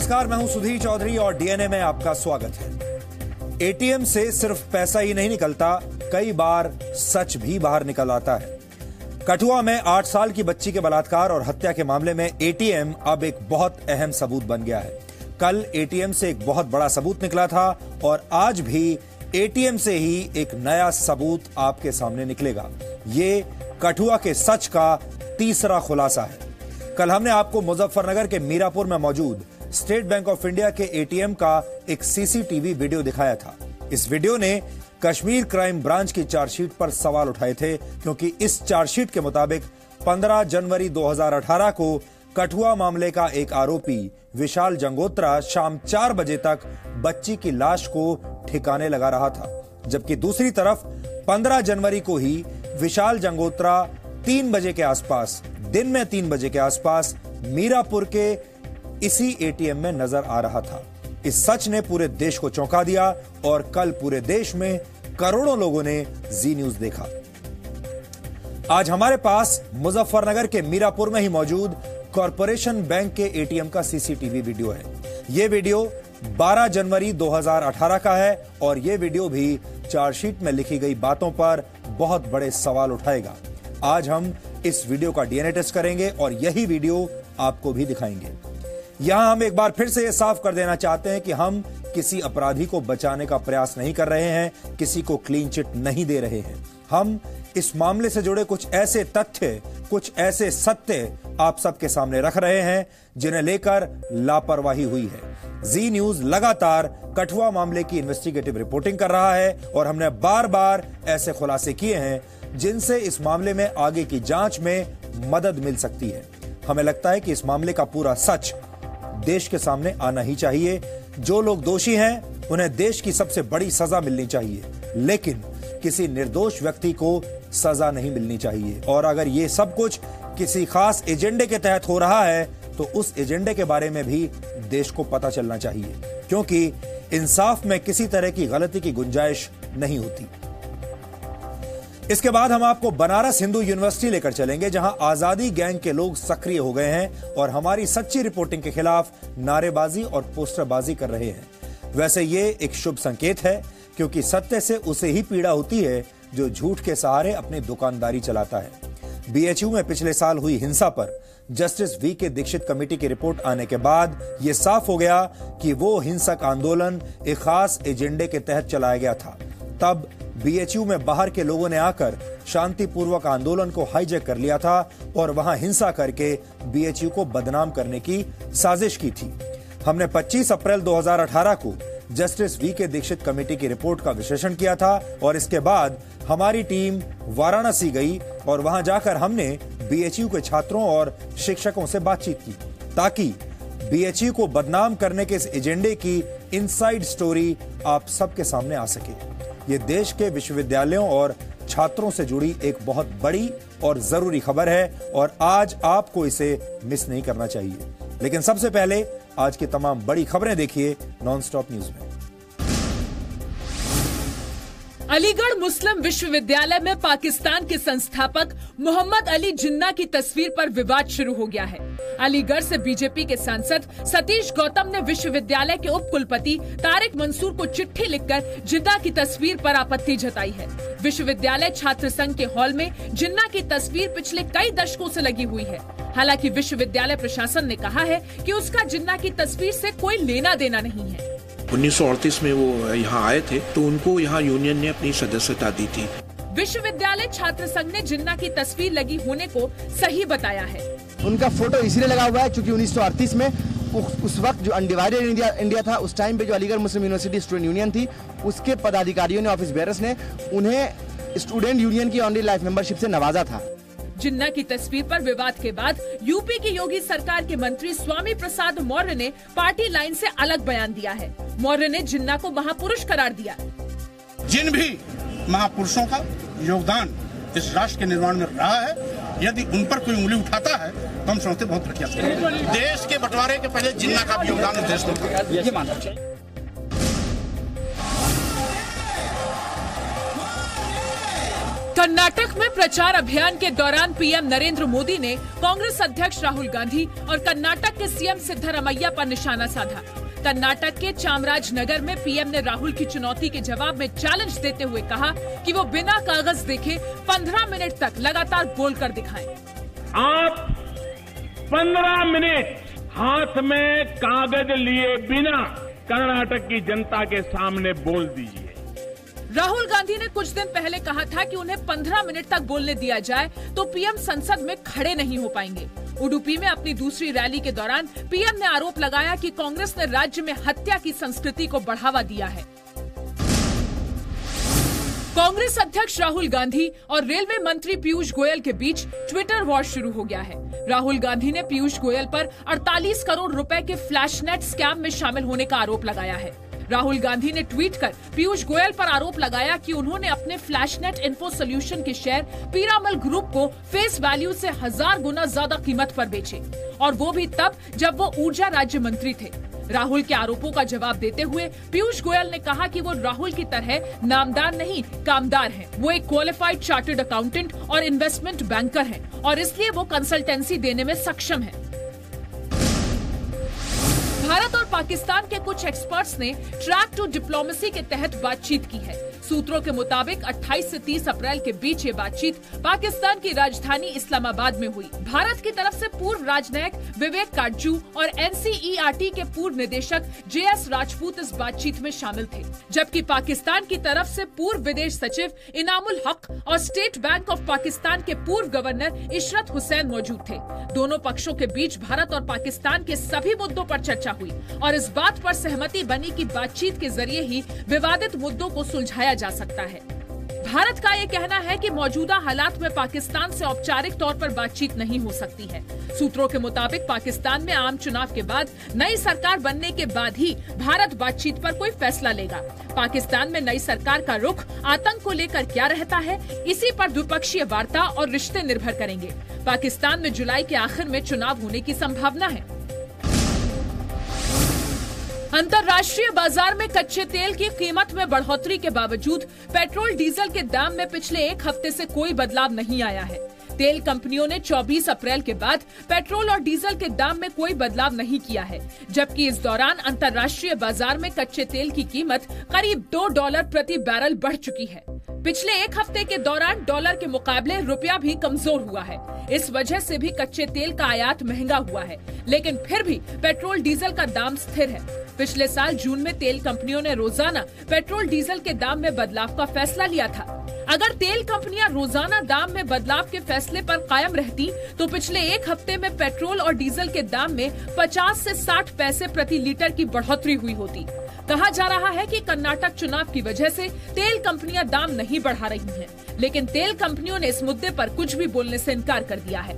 नमस्कार, मैं हूं सुधीर चौधरी और डीएनए में आपका स्वागत है। एटीएम से सिर्फ पैसा ही नहीं निकलता, कई बार सच भी बाहर निकल आता है। कठुआ में 8 साल की बच्ची के बलात्कार और हत्या के मामले में एटीएम अब एक बहुत अहम सबूत बन गया है। कल एटीएम से एक बहुत बड़ा सबूत निकला था और आज भी एटीएम से ही एक नया सबूत आपके सामने निकलेगा। ये कठुआ के सच का तीसरा खुलासा है। कल हमने आपको मुजफ्फरनगर के मीरापुर में मौजूद स्टेट बैंक ऑफ इंडिया के एटीएम का एक सीसीटीवी वीडियो दिखाया था। इस वीडियो ने कश्मीर क्राइम ब्रांच की चार्जशीट पर सवाल उठाए थे, क्योंकि इस चार्जशीट के मुताबिक 15 जनवरी 2018 को कठुआ मामले का एक आरोपी विशाल जंगोत्रा शाम 4 बजे तक बच्ची की लाश को ठिकाने लगा रहा था, जबकि दूसरी तरफ 15 जनवरी को ही विशाल जंगोत्रा 3 बजे के आसपास, दिन में 3 बजे के आसपास मीरापुर के इसी एटीएम में नजर आ रहा था। इस सच ने पूरे देश को चौंका दिया और कल पूरे देश में करोड़ों लोगों ने जी न्यूज देखा। आज हमारे पास मुजफ्फरनगर के मीरापुर में ही मौजूद कॉरपोरेशन बैंक के एटीएम का सीसीटीवी वीडियो है। यह वीडियो 12 जनवरी 2018 का है और यह वीडियो भी चार्जशीट में लिखी गई बातों पर बहुत बड़े सवाल उठाएगा। आज हम इस वीडियो का डीएनए टेस्ट करेंगे और यही वीडियो आपको भी दिखाएंगे। यहां हम एक बार फिर से यह साफ कर देना चाहते हैं कि हम किसी अपराधी को बचाने का प्रयास नहीं कर रहे हैं, किसी को क्लीन चिट नहीं दे रहे हैं। हम इस मामले से जुड़े कुछ ऐसे तथ्य, कुछ ऐसे सत्य आप सबके सामने रख रहे हैं जिन्हें लेकर लापरवाही हुई है। जी न्यूज लगातार कठुआ मामले की इन्वेस्टिगेटिव रिपोर्टिंग कर रहा है और हमने बार बार ऐसे खुलासे किए हैं जिनसे इस मामले में आगे की जांच में मदद मिल सकती है। हमें लगता है कि इस मामले का पूरा सच देश के सामने आना ही चाहिए। जो लोग दोषी हैं उन्हें देश की सबसे बड़ी सजा मिलनी चाहिए, लेकिन किसी निर्दोष व्यक्ति को सजा नहीं मिलनी चाहिए। और अगर ये सब कुछ किसी खास एजेंडे के तहत हो रहा है तो उस एजेंडे के बारे में भी देश को पता चलना चाहिए, क्योंकि इंसाफ में किसी तरह की गलती की गुंजाइश नहीं होती। इसके बाद हम आपको बनारस हिंदू यूनिवर्सिटी लेकर चलेंगे, जहां आजादी गैंग के लोग सक्रिय हो गए हैं और हमारी सच्ची रिपोर्टिंग के खिलाफ नारेबाजी और पोस्टरबाजी कर रहे हैं। वैसे ये एक शुभ संकेत है, क्योंकि सत्य से उसे ही पीड़ा होती है जो झूठ के सहारे अपनी दुकानदारी चलाता है। बीएचयू में पिछले साल हुई हिंसा पर जस्टिस वी.के. दीक्षित कमेटी की रिपोर्ट आने के बाद यह साफ हो गया कि वो हिंसक आंदोलन एक खास एजेंडे के तहत चलाया गया था। तब बीएचयू में बाहर के लोगों ने आकर शांतिपूर्वक आंदोलन को हाईजैक कर लिया था और वहां हिंसा करके बीएचयू को बदनाम करने की साजिश की थी। हमने 25 अप्रैल 2018 को जस्टिस वी.के. दीक्षित कमेटी की रिपोर्ट का विश्लेषण किया था और इसके बाद हमारी टीम वाराणसी गई और वहां जाकर हमने बीएचयू के छात्रों और शिक्षकों से बातचीत की, ताकि बीएचयू को बदनाम करने के इस एजेंडे की इनसाइड स्टोरी आप सबके सामने आ सके। ये देश के विश्वविद्यालयों और छात्रों से जुड़ी एक बहुत बड़ी और जरूरी खबर है और आज आपको इसे मिस नहीं करना चाहिए। लेकिन सबसे पहले आज की तमाम बड़ी खबरें देखिए नॉनस्टॉप न्यूज में। अलीगढ़ मुस्लिम विश्वविद्यालय में पाकिस्तान के संस्थापक मोहम्मद अली जिन्ना की तस्वीर पर विवाद शुरू हो गया है। अलीगढ़ से बीजेपी के सांसद सतीश गौतम ने विश्वविद्यालय के उप कुलपति तारिक मंसूर को चिट्ठी लिखकर जिन्ना की तस्वीर पर आपत्ति जताई है। विश्वविद्यालय छात्र संघ के हॉल में जिन्ना की तस्वीर पिछले कई दशकों से लगी हुई है। हालांकि विश्वविद्यालय प्रशासन ने कहा है कि उसका जिन्ना की तस्वीर से कोई लेना देना नहीं है। 1938 में वो यहाँ आए थे तो उनको यहाँ यूनियन ने अपनी सदस्यता दी थी। विश्वविद्यालय छात्र संघ ने जिन्ना की तस्वीर लगी होने को सही बताया है। उनका फोटो इसलिए लगा हुआ है क्योंकि 1938 में उस वक्त जो अनडिवाइडेड इंडिया था, उस टाइम पे जो अलीगढ़ मुस्लिम यूनिवर्सिटी स्टूडेंट यूनियन थी, उसके पदाधिकारियों ने, ऑफिस बेयरर्स ने उन्हें स्टूडेंट यूनियन की ऑनरी लाइफ मेंबरशिप से नवाजा था। जिन्ना की तस्वीर पर विवाद के बाद यूपी की योगी सरकार के मंत्री स्वामी प्रसाद मौर्य ने पार्टी लाइन से अलग बयान दिया है। मौर्य ने जिन्ना को महापुरुष करार दिया। जिन भी महापुरुषों का योगदान इस राष्ट्र के निर्माण में रहा है, यदि उन पर कोई उंगली उठाता है तो हम समझते बहुत घटिया। देश के बंटवारे के पहले जिन्ना का भी योगदान देश को कर्नाटक में प्रचार अभियान के दौरान पीएम नरेंद्र मोदी ने कांग्रेस अध्यक्ष राहुल गांधी और कर्नाटक के सीएम सिद्धरामैया पर निशाना साधा। कर्नाटक के चामराजनगर में पीएम ने राहुल की चुनौती के जवाब में चैलेंज देते हुए कहा कि वो बिना कागज देखे 15 मिनट तक लगातार बोलकर दिखाएं। आप 15 मिनट हाथ में कागज लिए बिना कर्नाटक की जनता के सामने बोल दीजिए। राहुल गांधी ने कुछ दिन पहले कहा था कि उन्हें 15 मिनट तक बोलने दिया जाए तो पीएम संसद में खड़े नहीं हो पाएंगे। उडुपी में अपनी दूसरी रैली के दौरान पीएम ने आरोप लगाया कि कांग्रेस ने राज्य में हत्या की संस्कृति को बढ़ावा दिया है। कांग्रेस अध्यक्ष राहुल गांधी और रेलवे मंत्री पीयूष गोयल के बीच ट्विटर वॉर शुरू हो गया है। राहुल गांधी ने पीयूष गोयल पर 48 करोड़ रुपए के फ्लैशनेट स्कैम में शामिल होने का आरोप लगाया है। राहुल गांधी ने ट्वीट कर पीयूष गोयल पर आरोप लगाया कि उन्होंने अपने फ्लैशनेट इन्फो सोल्यूशन के शेयर पीरामल ग्रुप को फेस वैल्यू से 1000 गुना ज्यादा कीमत पर बेचे, और वो भी तब जब वो ऊर्जा राज्य मंत्री थे। राहुल के आरोपों का जवाब देते हुए पीयूष गोयल ने कहा कि वो राहुल की तरह नामदार नहीं कामदार हैं। वो एक क्वालिफाइड चार्टर्ड अकाउंटेंट और इन्वेस्टमेंट बैंकर हैं और इसलिए वो कंसल्टेंसी देने में सक्षम हैं। भारत और पाकिस्तान के कुछ एक्सपर्ट्स ने ट्रैक टू डिप्लोमेसी के तहत बातचीत की है। सूत्रों के मुताबिक 28 से 30 अप्रैल के बीच ये बातचीत पाकिस्तान की राजधानी इस्लामाबाद में हुई। भारत की तरफ से पूर्व राजनयिक विवेक काटजू और एनसीईआरटी के पूर्व निदेशक जेएस राजपूत इस बातचीत में शामिल थे, जबकि पाकिस्तान की तरफ से पूर्व विदेश सचिव इनामुल हक और स्टेट बैंक ऑफ पाकिस्तान के पूर्व गवर्नर इशरत हुसैन मौजूद थे। दोनों पक्षों के बीच भारत और पाकिस्तान के सभी मुद्दों पर चर्चा हुई और इस बात पर सहमति बनी कि बातचीत के जरिए ही विवादित मुद्दों को सुलझाया जा सकता है। भारत का ये कहना है कि मौजूदा हालात में पाकिस्तान से औपचारिक तौर पर बातचीत नहीं हो सकती है। सूत्रों के मुताबिक पाकिस्तान में आम चुनाव के बाद नई सरकार बनने के बाद ही भारत बातचीत पर कोई फैसला लेगा। पाकिस्तान में नई सरकार का रुख आतंक को लेकर क्या रहता है, इसी पर द्विपक्षीय वार्ता और रिश्ते निर्भर करेंगे। पाकिस्तान में जुलाई के आखिर में चुनाव होने की संभावना है। अंतर्राष्ट्रीय बाजार में कच्चे तेल की कीमत में बढ़ोतरी के बावजूद पेट्रोल डीजल के दाम में पिछले एक हफ्ते से कोई बदलाव नहीं आया है। तेल कंपनियों ने 24 अप्रैल के बाद पेट्रोल और डीजल के दाम में कोई बदलाव नहीं किया है, जबकि इस दौरान अंतर्राष्ट्रीय बाजार में कच्चे तेल की कीमत करीब $2 प्रति बैरल बढ़ चुकी है। पिछले एक हफ्ते के दौरान डॉलर के मुकाबले रुपया भी कमजोर हुआ है। इस वजह से भी कच्चे तेल का आयात महंगा हुआ है, लेकिन फिर भी पेट्रोल डीजल का दाम स्थिर है। पिछले साल जून में तेल कंपनियों ने रोजाना पेट्रोल डीजल के दाम में बदलाव का फैसला लिया था। अगर तेल कंपनियां रोजाना दाम में बदलाव के फैसले पर कायम रहती तो पिछले एक हफ्ते में पेट्रोल और डीजल के दाम में 50 से 60 पैसे प्रति लीटर की बढ़ोतरी हुई होती। कहा जा रहा है कि कर्नाटक चुनाव की वजह से तेल कंपनियां दाम नहीं बढ़ा रही हैं, लेकिन तेल कंपनियों ने इस मुद्दे पर कुछ भी बोलने से इनकार कर दिया है।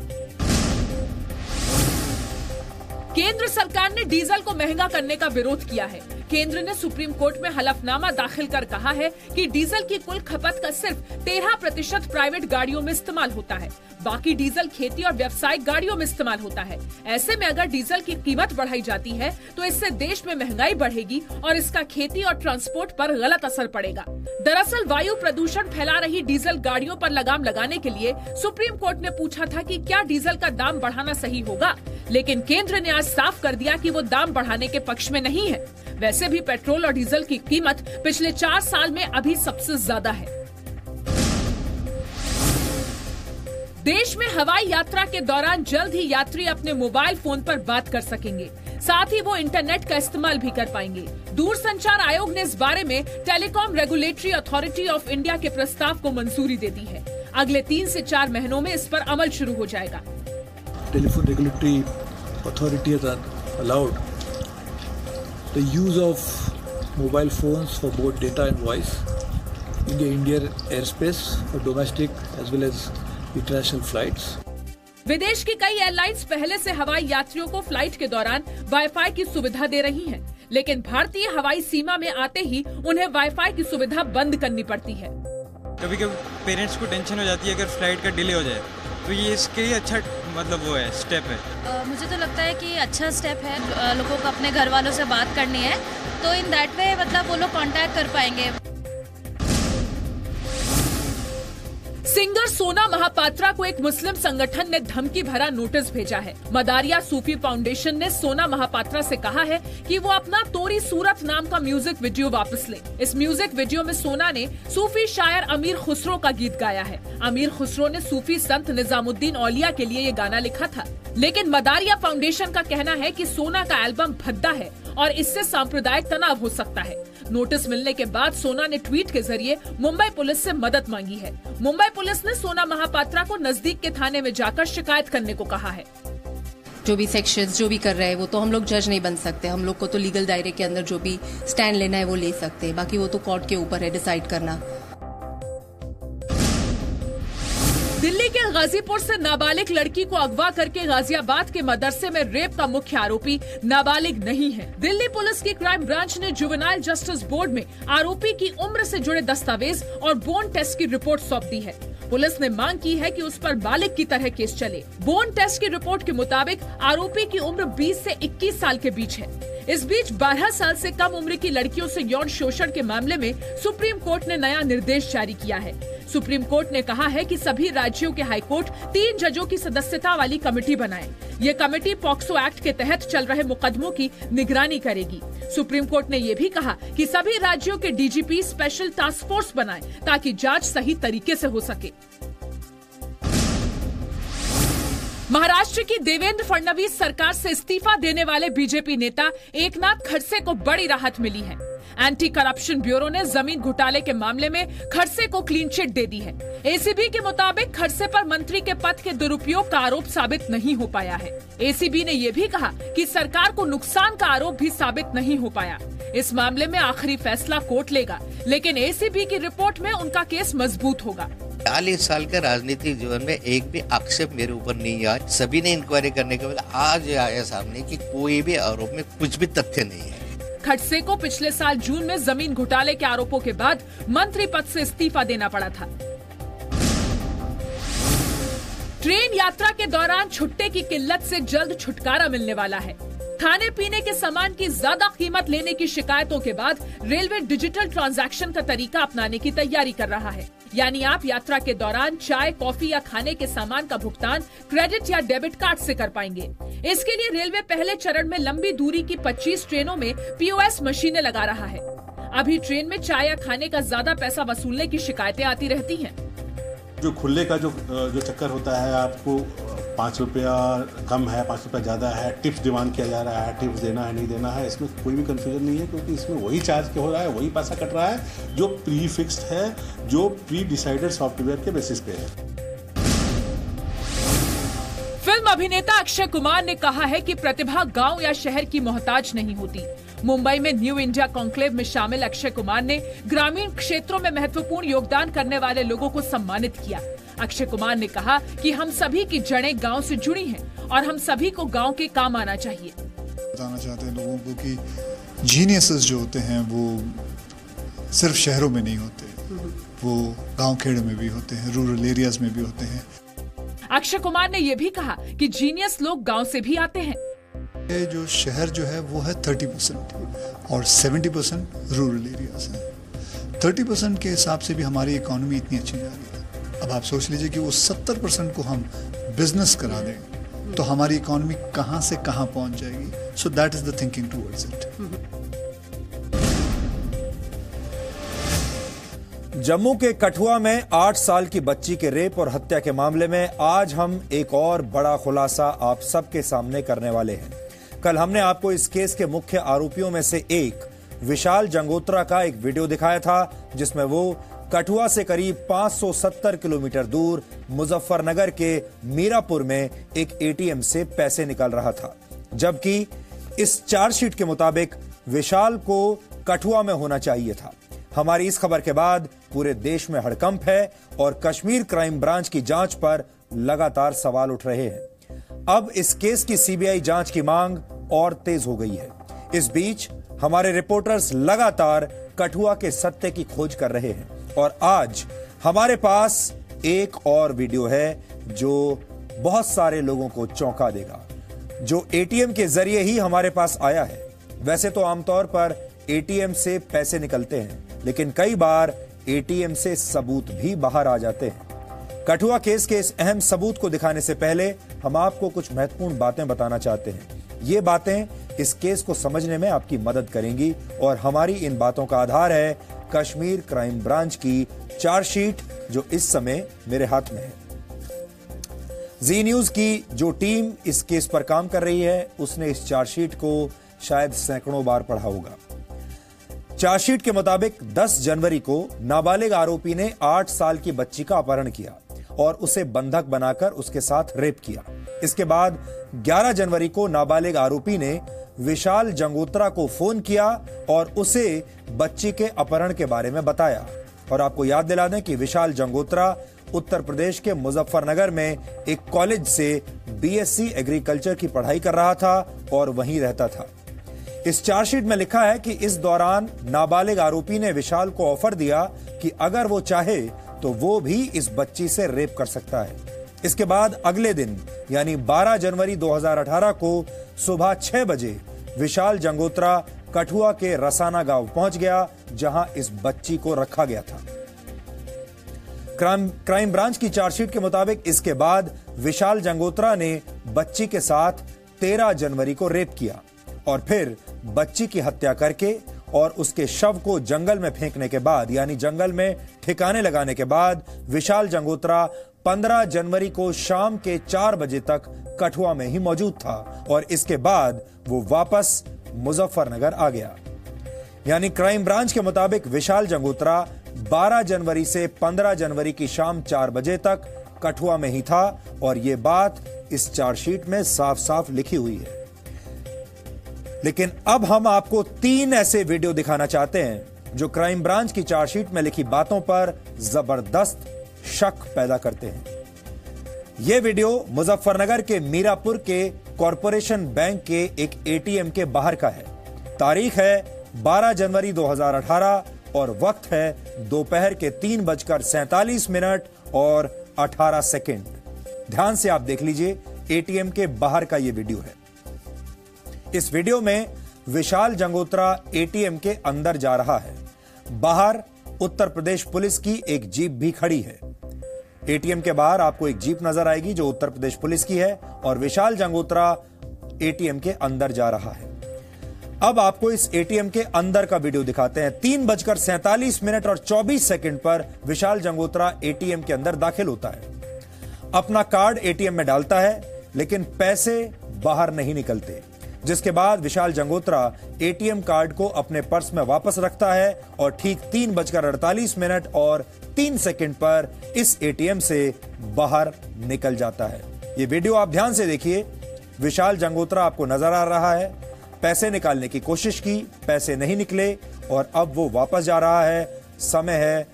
केंद्र सरकार ने डीजल को महंगा करने का विरोध किया है। केंद्र ने सुप्रीम कोर्ट में हलफनामा दाखिल कर कहा है कि डीजल की कुल खपत का सिर्फ 13% प्राइवेट गाड़ियों में इस्तेमाल होता है, बाकी डीजल खेती और व्यावसायिक गाड़ियों में इस्तेमाल होता है। ऐसे में अगर डीजल की कीमत बढ़ाई जाती है तो इससे देश में महंगाई बढ़ेगी और इसका खेती और ट्रांसपोर्ट पर गलत असर पड़ेगा। दरअसल वायु प्रदूषण फैला रही डीजल गाड़ियों पर लगाम लगाने के लिए सुप्रीम कोर्ट ने पूछा था कि क्या डीजल का दाम बढ़ाना सही होगा, लेकिन केंद्र ने आज साफ कर दिया कि वो दाम बढ़ाने के पक्ष में नहीं है। वैसे भी पेट्रोल और डीजल की कीमत पिछले 4 साल में अभी सबसे ज्यादा है। देश में हवाई यात्रा के दौरान जल्द ही यात्री अपने मोबाइल फोन पर बात कर सकेंगे, साथ ही वो इंटरनेट का इस्तेमाल भी कर पाएंगे। दूरसंचार आयोग ने इस बारे में telecom regulatory authority of India के प्रस्ताव को मंजूरी दे दी है। अगले 3 से 4 महीनों में इस पर अमल शुरू हो जाएगा। Telephone regulatory authority has allowed the use of mobile phones for both data and voice in the Indian airspace for domestic as well as international flights. विदेश की कई एयरलाइंस पहले से हवाई यात्रियों को फ्लाइट के दौरान वाईफाई की सुविधा दे रही हैं, लेकिन भारतीय हवाई सीमा में आते ही उन्हें वाईफाई की सुविधा बंद करनी पड़ती है। कभी कभी पेरेंट्स को टेंशन हो जाती है अगर फ्लाइट का डिले हो जाए, तो ये इसके लिए अच्छा वो है स्टेप है। मुझे तो लगता है कि अच्छा स्टेप है, लोगों को अपने घर वालों से बात करनी है तो इन दैट वे वो लोग कांटेक्ट कर पाएंगे। सिंगर सोना महापात्रा को एक मुस्लिम संगठन ने धमकी भरा नोटिस भेजा है। मदारिया सूफी फाउंडेशन ने सोना महापात्रा से कहा है कि वो अपना तोरी सूरत नाम का म्यूजिक वीडियो वापस ले। इस म्यूजिक वीडियो में सोना ने सूफी शायर अमीर खुसरो का गीत गाया है। अमीर खुसरो ने सूफी संत निजामुद्दीन औलिया के लिए ये गाना लिखा था, लेकिन मदारिया फाउंडेशन का कहना है कि सोना का एल्बम भद्दा है और इससे सांप्रदायिक तनाव हो सकता है। नोटिस मिलने के बाद सोना ने ट्वीट के जरिए मुंबई पुलिस से मदद मांगी है। मुंबई पुलिस ने सोना महापात्रा को नजदीक के थाने में जाकर शिकायत करने को कहा है। जो भी सेक्शंस जो भी कर रहे हैं वो तो हम लोग जज नहीं बन सकते। हम लोग को तो लीगल दायरे के अंदर जो भी स्टैंड लेना है वो ले सकते हैं, बाकी वो तो कोर्ट के ऊपर है डिसाइड करना। दिल्ली के गाजीपुर से नाबालिग लड़की को अगवा करके गाजियाबाद के मदरसे में रेप का मुख्य आरोपी नाबालिग नहीं है। दिल्ली पुलिस की क्राइम ब्रांच ने जुवेनाइल जस्टिस बोर्ड में आरोपी की उम्र से जुड़े दस्तावेज और बोन टेस्ट की रिपोर्ट सौंप दी है। पुलिस ने मांग की है कि उस पर बालिग की तरह केस चले। बोन टेस्ट की रिपोर्ट के मुताबिक आरोपी की उम्र 20 से 21 साल के बीच है। इस बीच 12 साल से कम उम्र की लड़कियों से यौन शोषण के मामले में सुप्रीम कोर्ट ने नया निर्देश जारी किया है। सुप्रीम कोर्ट ने कहा है कि सभी राज्यों के हाई कोर्ट 3 जजों की सदस्यता वाली कमेटी बनाए। ये कमेटी पॉक्सो एक्ट के तहत चल रहे मुकदमों की निगरानी करेगी। सुप्रीम कोर्ट ने ये भी कहा कि सभी राज्यों के डीजीपी स्पेशल टास्क फोर्स बनाएं ताकि जांच सही तरीके से हो सके। महाराष्ट्र की देवेंद्र फडणवीस सरकार से इस्तीफा देने वाले बीजेपी नेता एकनाथ खड़से को बड़ी राहत मिली है। एंटी करप्शन ब्यूरो ने जमीन घोटाले के मामले में खड़से को क्लीन चिट दे दी है। एसीबी के मुताबिक खड़से पर मंत्री के पद के दुरुपयोग का आरोप साबित नहीं हो पाया है। एसीबी ने यह भी कहा कि सरकार को नुकसान का आरोप भी साबित नहीं हो पाया। इस मामले में आखिरी फैसला कोर्ट लेगा, लेकिन एसीबी की रिपोर्ट में उनका केस मजबूत होगा। 40 साल के राजनीतिक जीवन में एक भी आक्षेप मेरे ऊपर नहीं आया। सभी ने इंक्वायरी करने के बाद आज आया सामने कि कोई भी आरोप में कुछ भी तथ्य नहीं है। खड़से को पिछले साल जून में जमीन घोटाले के आरोपों के बाद मंत्री पद से इस्तीफा देना पड़ा था। ट्रेन यात्रा के दौरान छुट्टे की किल्लत से जल्द छुटकारा मिलने वाला है। खाने पीने के सामान की ज्यादा कीमत लेने की शिकायतों के बाद रेलवे डिजिटल ट्रांजैक्शन का तरीका अपनाने की तैयारी कर रहा है। यानी आप यात्रा के दौरान चाय, कॉफी या खाने के सामान का भुगतान क्रेडिट या डेबिट कार्ड से कर पाएंगे। इसके लिए रेलवे पहले चरण में लंबी दूरी की 25 ट्रेनों में पीओएस मशीनें लगा रहा है। अभी ट्रेन में चाय या खाने का ज्यादा पैसा वसूलने की शिकायतें आती रहती हैं। जो खुले का जो चक्कर होता है, आपको 5 रुपया कम है, 5 रुपया ज़्यादा है, टिप्स डिमांड किया जा रहा है, टिप्स देना है नहीं देना है, इसमें कोई भी कंफ्यूजन नहीं है, क्योंकि इसमें वही चार्ज हो रहा है, वही पैसा कट रहा है जो प्री फिक्स्ड है, जो प्री डिसाइडेड सॉफ्टवेयर के बेसिस पे है। फिल्म अभिनेता अक्षय कुमार ने कहा है कि प्रतिभा गांव या शहर की मोहताज नहीं होती। मुंबई में न्यू इंडिया कॉन्क्लेव में शामिल अक्षय कुमार ने ग्रामीण क्षेत्रों में महत्वपूर्ण योगदान करने वाले लोगों को सम्मानित किया। अक्षय कुमार ने कहा कि हम सभी की जड़ें गांव से जुड़ी हैं और हम सभी को गांव के काम आना चाहिए। बताना चाहते हैं लोगों को कि जीनियसेस जो होते हैं वो सिर्फ शहरों में नहीं होते, वो गांव खेड़ों में भी होते हैं, रूरल एरियाज में भी होते हैं। अक्षय कुमार ने यह भी कहा कि जीनियस लोग गांव से भी आते हैं। ये जो शहर जो है वो है 30% और 70% रूरल एरियाज हैं। 30% के हिसाब से भी हमारी इकोनॉमी इतनी अच्छी जा रही है। अब आप सोच लीजिए कि वो 70% को हम बिजनेस करा दें तो हमारी इकोनॉमी कहां से कहां पहुंच जाएगी। So that is the thinking towards it. Jammu के कठुआ में 8 साल की बच्ची के रेप और हत्या के मामले में आज हम एक और बड़ा खुलासा आप सबके सामने करने वाले हैं। कल हमने आपको इस केस के मुख्य आरोपियों में से एक विशाल जंगोत्रा का एक वीडियो दिखाया था, जिसमें वो कठुआ से करीब 570 किलोमीटर दूर मुजफ्फरनगर के मीरापुर में एक एटीएम से पैसे निकाल रहा था, जबकि इस चार्जशीट के मुताबिक विशाल को कठुआ में होना चाहिए था। हमारी इस खबर के बाद पूरे देश में हड़कंप है और कश्मीर क्राइम ब्रांच की जांच पर लगातार सवाल उठ रहे हैं। अब इस केस की सीबीआई जांच की मांग और तेज हो गई है। इस बीच हमारे रिपोर्टर्स लगातार कठुआ के सत्य की खोज कर रहे हैं और आज हमारे पास एक और वीडियो है जो बहुत सारे लोगों को चौंका देगा, जो एटीएम के जरिए ही हमारे पास आया है। वैसे तो आमतौर पर एटीएम से पैसे निकलते हैं, लेकिन कई बार एटीएम से सबूत भी बाहर आ जाते हैं। कठुआ केस के इस अहम सबूत को दिखाने से पहले हम आपको कुछ महत्वपूर्ण बातें बताना चाहते हैं। ये बातें इस केस को समझने में आपकी मदद करेंगी और हमारी इन बातों का आधार है कश्मीर क्राइम ब्रांच की चार्जशीट जो इस समय मेरे हाथ में है। जी न्यूज की जो टीम इस केस पर काम कर रही है उसने इस चार्जशीट को शायद सैकड़ों बार पढ़ा होगा। चार्जशीट के मुताबिक 10 जनवरी को नाबालिग आरोपी ने 8 साल की बच्ची का अपहरण किया और उसे बंधक बनाकर उसके साथ रेप किया। इसके बाद 11 जनवरी को नाबालिग आरोपी ने विशाल जंगोत्रा को फोन किया और उसे बच्ची के अपहरण के बारे में बताया। और आपको याद दिला दें कि विशाल जंगोत्रा उत्तर प्रदेश के मुजफ्फरनगर में एक कॉलेज से बीएससी एग्रीकल्चर की पढ़ाई कर रहा था और वहीं रहता था। इस चार्जशीट में लिखा है कि इस दौरान नाबालिग आरोपी ने विशाल को ऑफर दिया कि अगर वो चाहे तो वो भी इस बच्ची से रेप कर सकता है। इसके बाद अगले दिन यानी 12 जनवरी 2018 को सुबह 6 बजे विशाल जंगोत्रा कठुआ के रसाना गांव पहुंच गया जहां इस बच्ची को रखा गया था। क्राइम ब्रांच की चार्जशीट के मुताबिक इसके बाद विशाल जंगोत्रा ने बच्ची के साथ 13 जनवरी को रेप किया और फिर बच्ची की हत्या करके और उसके शव को जंगल में फेंकने के बाद यानी जंगल में ठिकाने लगाने के बाद विशाल जंगोत्रा 15 जनवरी को शाम के 4 बजे तक कठुआ में ही मौजूद था और इसके बाद वो वापस मुजफ्फरनगर आ गया। यानी क्राइम ब्रांच के मुताबिक विशाल जंगोत्रा 12 जनवरी से 15 जनवरी की शाम 4 बजे तक कठुआ में ही था और ये बात इस चार्जशीट में साफ साफ लिखी हुई है। लेकिन अब हम आपको 3 ऐसे वीडियो दिखाना चाहते हैं जो क्राइम ब्रांच की चार्जशीट में लिखी बातों पर जबरदस्त शक पैदा करते हैं। यह वीडियो मुजफ्फरनगर के मीरापुर के कॉरपोरेशन बैंक के एक एटीएम के बाहर का है। तारीख है 12 जनवरी 2018 और वक्त है दोपहर के 3:47 और 18 सेकेंड। ध्यान से आप देख लीजिए, एटीएम के बाहर का यह वीडियो है। इस वीडियो में विशाल जंगोत्रा एटीएम के अंदर जा रहा है। बाहर उत्तर प्रदेश पुलिस की एक जीप भी खड़ी है। एटीएम के बाहर आपको एक जीप नजर आएगी जो उत्तर प्रदेश पुलिस की है और विशाल जंगोत्रा एटीएम के अंदर जा रहा है। अब आपको इस एटीएम के अंदर का वीडियो दिखाते हैं। 3:47 और 24 सेकंड पर विशाल जंगोत्रा एटीएम के अंदर दाखिल होता है। अपना कार्ड एटीएम में डालता है लेकिन पैसे बाहर नहीं निकलते, जिसके बाद विशाल जंगोत्रा एटीएम कार्ड को अपने पर्स में वापस रखता है और ठीक 3:48 और 3 सेकंड पर इस एटीएम से बाहर निकल जाता है। ये वीडियो आप ध्यान से देखिए। विशाल जंगोत्रा आपको नजर आ रहा है। पैसे निकालने की कोशिश की, पैसे नहीं निकले और अब वो वापस जा रहा है। समय है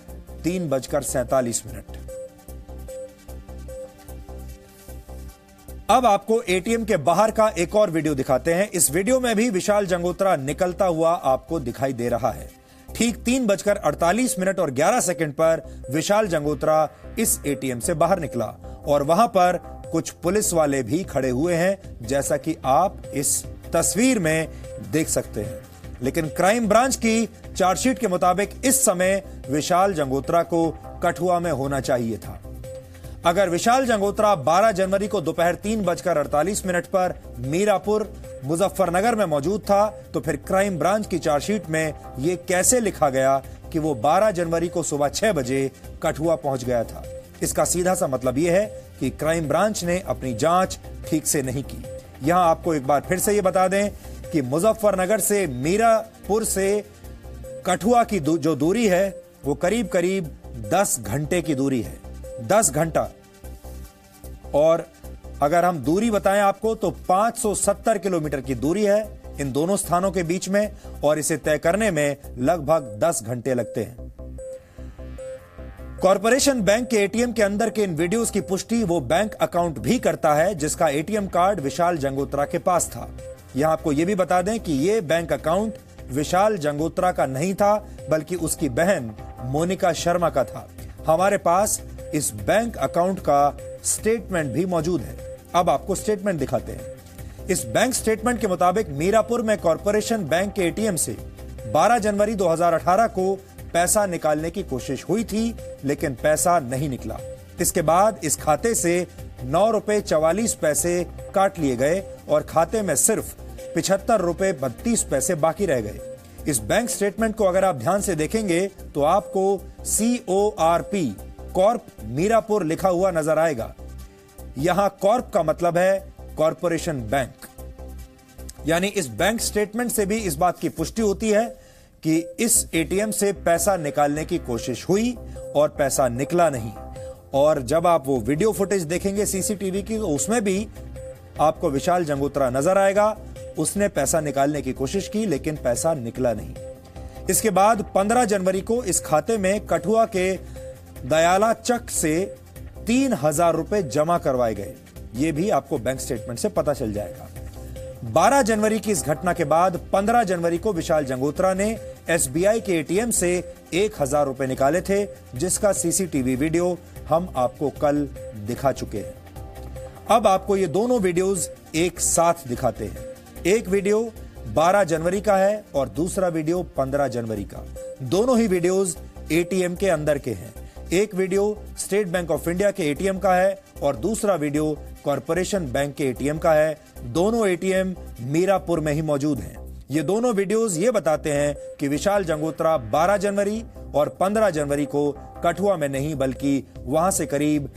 3:47। अब आपको एटीएम के बाहर का एक और वीडियो दिखाते हैं। इस वीडियो में भी विशाल जंगोत्रा निकलता हुआ आपको दिखाई दे रहा है। ठीक 3:48 और 11 सेकंड पर विशाल जंगोत्रा इस एटीएम से बाहर निकला और वहां पर कुछ पुलिस वाले भी खड़े हुए हैं, जैसा कि आप इस तस्वीर में देख सकते हैं। लेकिन क्राइम ब्रांच की चार्जशीट के मुताबिक इस समय विशाल जंगोत्रा को कठुआ में होना चाहिए था। अगर विशाल जंगोत्रा 12 जनवरी को दोपहर 3:48 पर मीरापुर मुजफ्फरनगर में मौजूद था तो फिर क्राइम ब्रांच की चार्जशीट में यह कैसे लिखा गया कि वो 12 जनवरी को सुबह 6 बजे कठुआ पहुंच गया था? इसका सीधा सा मतलब यह है कि क्राइम ब्रांच ने अपनी जांच ठीक से नहीं की। यहां आपको एक बार फिर से यह बता दें कि मुजफ्फरनगर से मीरापुर से कठुआ की जो दूरी है वो करीब करीब 10 घंटे की दूरी है। 10 घंटा। और अगर हम दूरी बताएं आपको तो 570 किलोमीटर की दूरी है इन दोनों स्थानों के बीच में और इसे तय करने में लगभग 10 घंटे लगते हैं। कॉरपोरेशन बैंक के एटीएम के अंदर के इन वीडियोस की पुष्टि वो बैंक अकाउंट भी करता है जिसका एटीएम कार्ड विशाल जंगोत्रा के पास था। यहां आपको यह भी बता दें कि यह बैंक अकाउंट विशाल जंगोत्रा का नहीं था बल्कि उसकी बहन मोनिका शर्मा का था। हमारे पास इस बैंक अकाउंट का स्टेटमेंट भी मौजूद है। अब आपको स्टेटमेंट दिखाते हैं। इस बैंक स्टेटमेंट के मुताबिक मीरापुर में कॉरपोरेशन बैंक के एटीएम से 12 जनवरी 2018 को पैसा निकालने की कोशिश हुई थी लेकिन पैसा नहीं निकला। इसके बाद इस खाते से 9 रुपए 44 पैसे काट लिए गए और खाते में सिर्फ 75 रुपए 32 पैसे बाकी रह गए। इस बैंक स्टेटमेंट को अगर आप ध्यान से देखेंगे तो आपको CORP कॉर्प मीरापुर लिखा हुआ नजर आएगा। यहां कॉर्प का मतलब है कॉरपोरेशन बैंक। यानी इस बैंक स्टेटमेंट से भी इस बात की पुष्टि होती है कि इस एटीएम से पैसा निकालने की कोशिश हुई और पैसा निकला नहीं। और जब आप वो वीडियो फुटेज देखेंगे सीसीटीवी की, तो उसमें भी आपको विशाल जंगोत्रा नजर आएगा। उसने पैसा निकालने की कोशिश की लेकिन पैसा निकला नहीं। इसके बाद 15 जनवरी को इस खाते में कठुआ के दयाला चक से 3000 रुपए जमा करवाए गए। ये भी आपको बैंक स्टेटमेंट से पता चल जाएगा। 12 जनवरी की इस घटना के बाद 15 जनवरी को विशाल जंगोत्रा ने SBI के एटीएम से 1000 रुपए निकाले थे, जिसका सीसीटीवी वीडियो हम आपको कल दिखा चुके हैं। अब आपको ये दोनों वीडियोस एक साथ दिखाते हैं। एक वीडियो 12 जनवरी का है और दूसरा वीडियो 15 जनवरी का। दोनों ही वीडियोस एटीएम के अंदर के हैं। एक video state bank of India के एटीएम का है और दूसरा वीडियो कॉरपोरेशन बैंक के एटीएम का है। दोनों एटीएम मीरापुर में ही मौजूद हैं। ये दोनों वीडियोस ये बताते हैं कि विशाल जंगोत्रा 12 जनवरी और 15 जनवरी को कठुआ में नहीं बल्कि वहां से करीब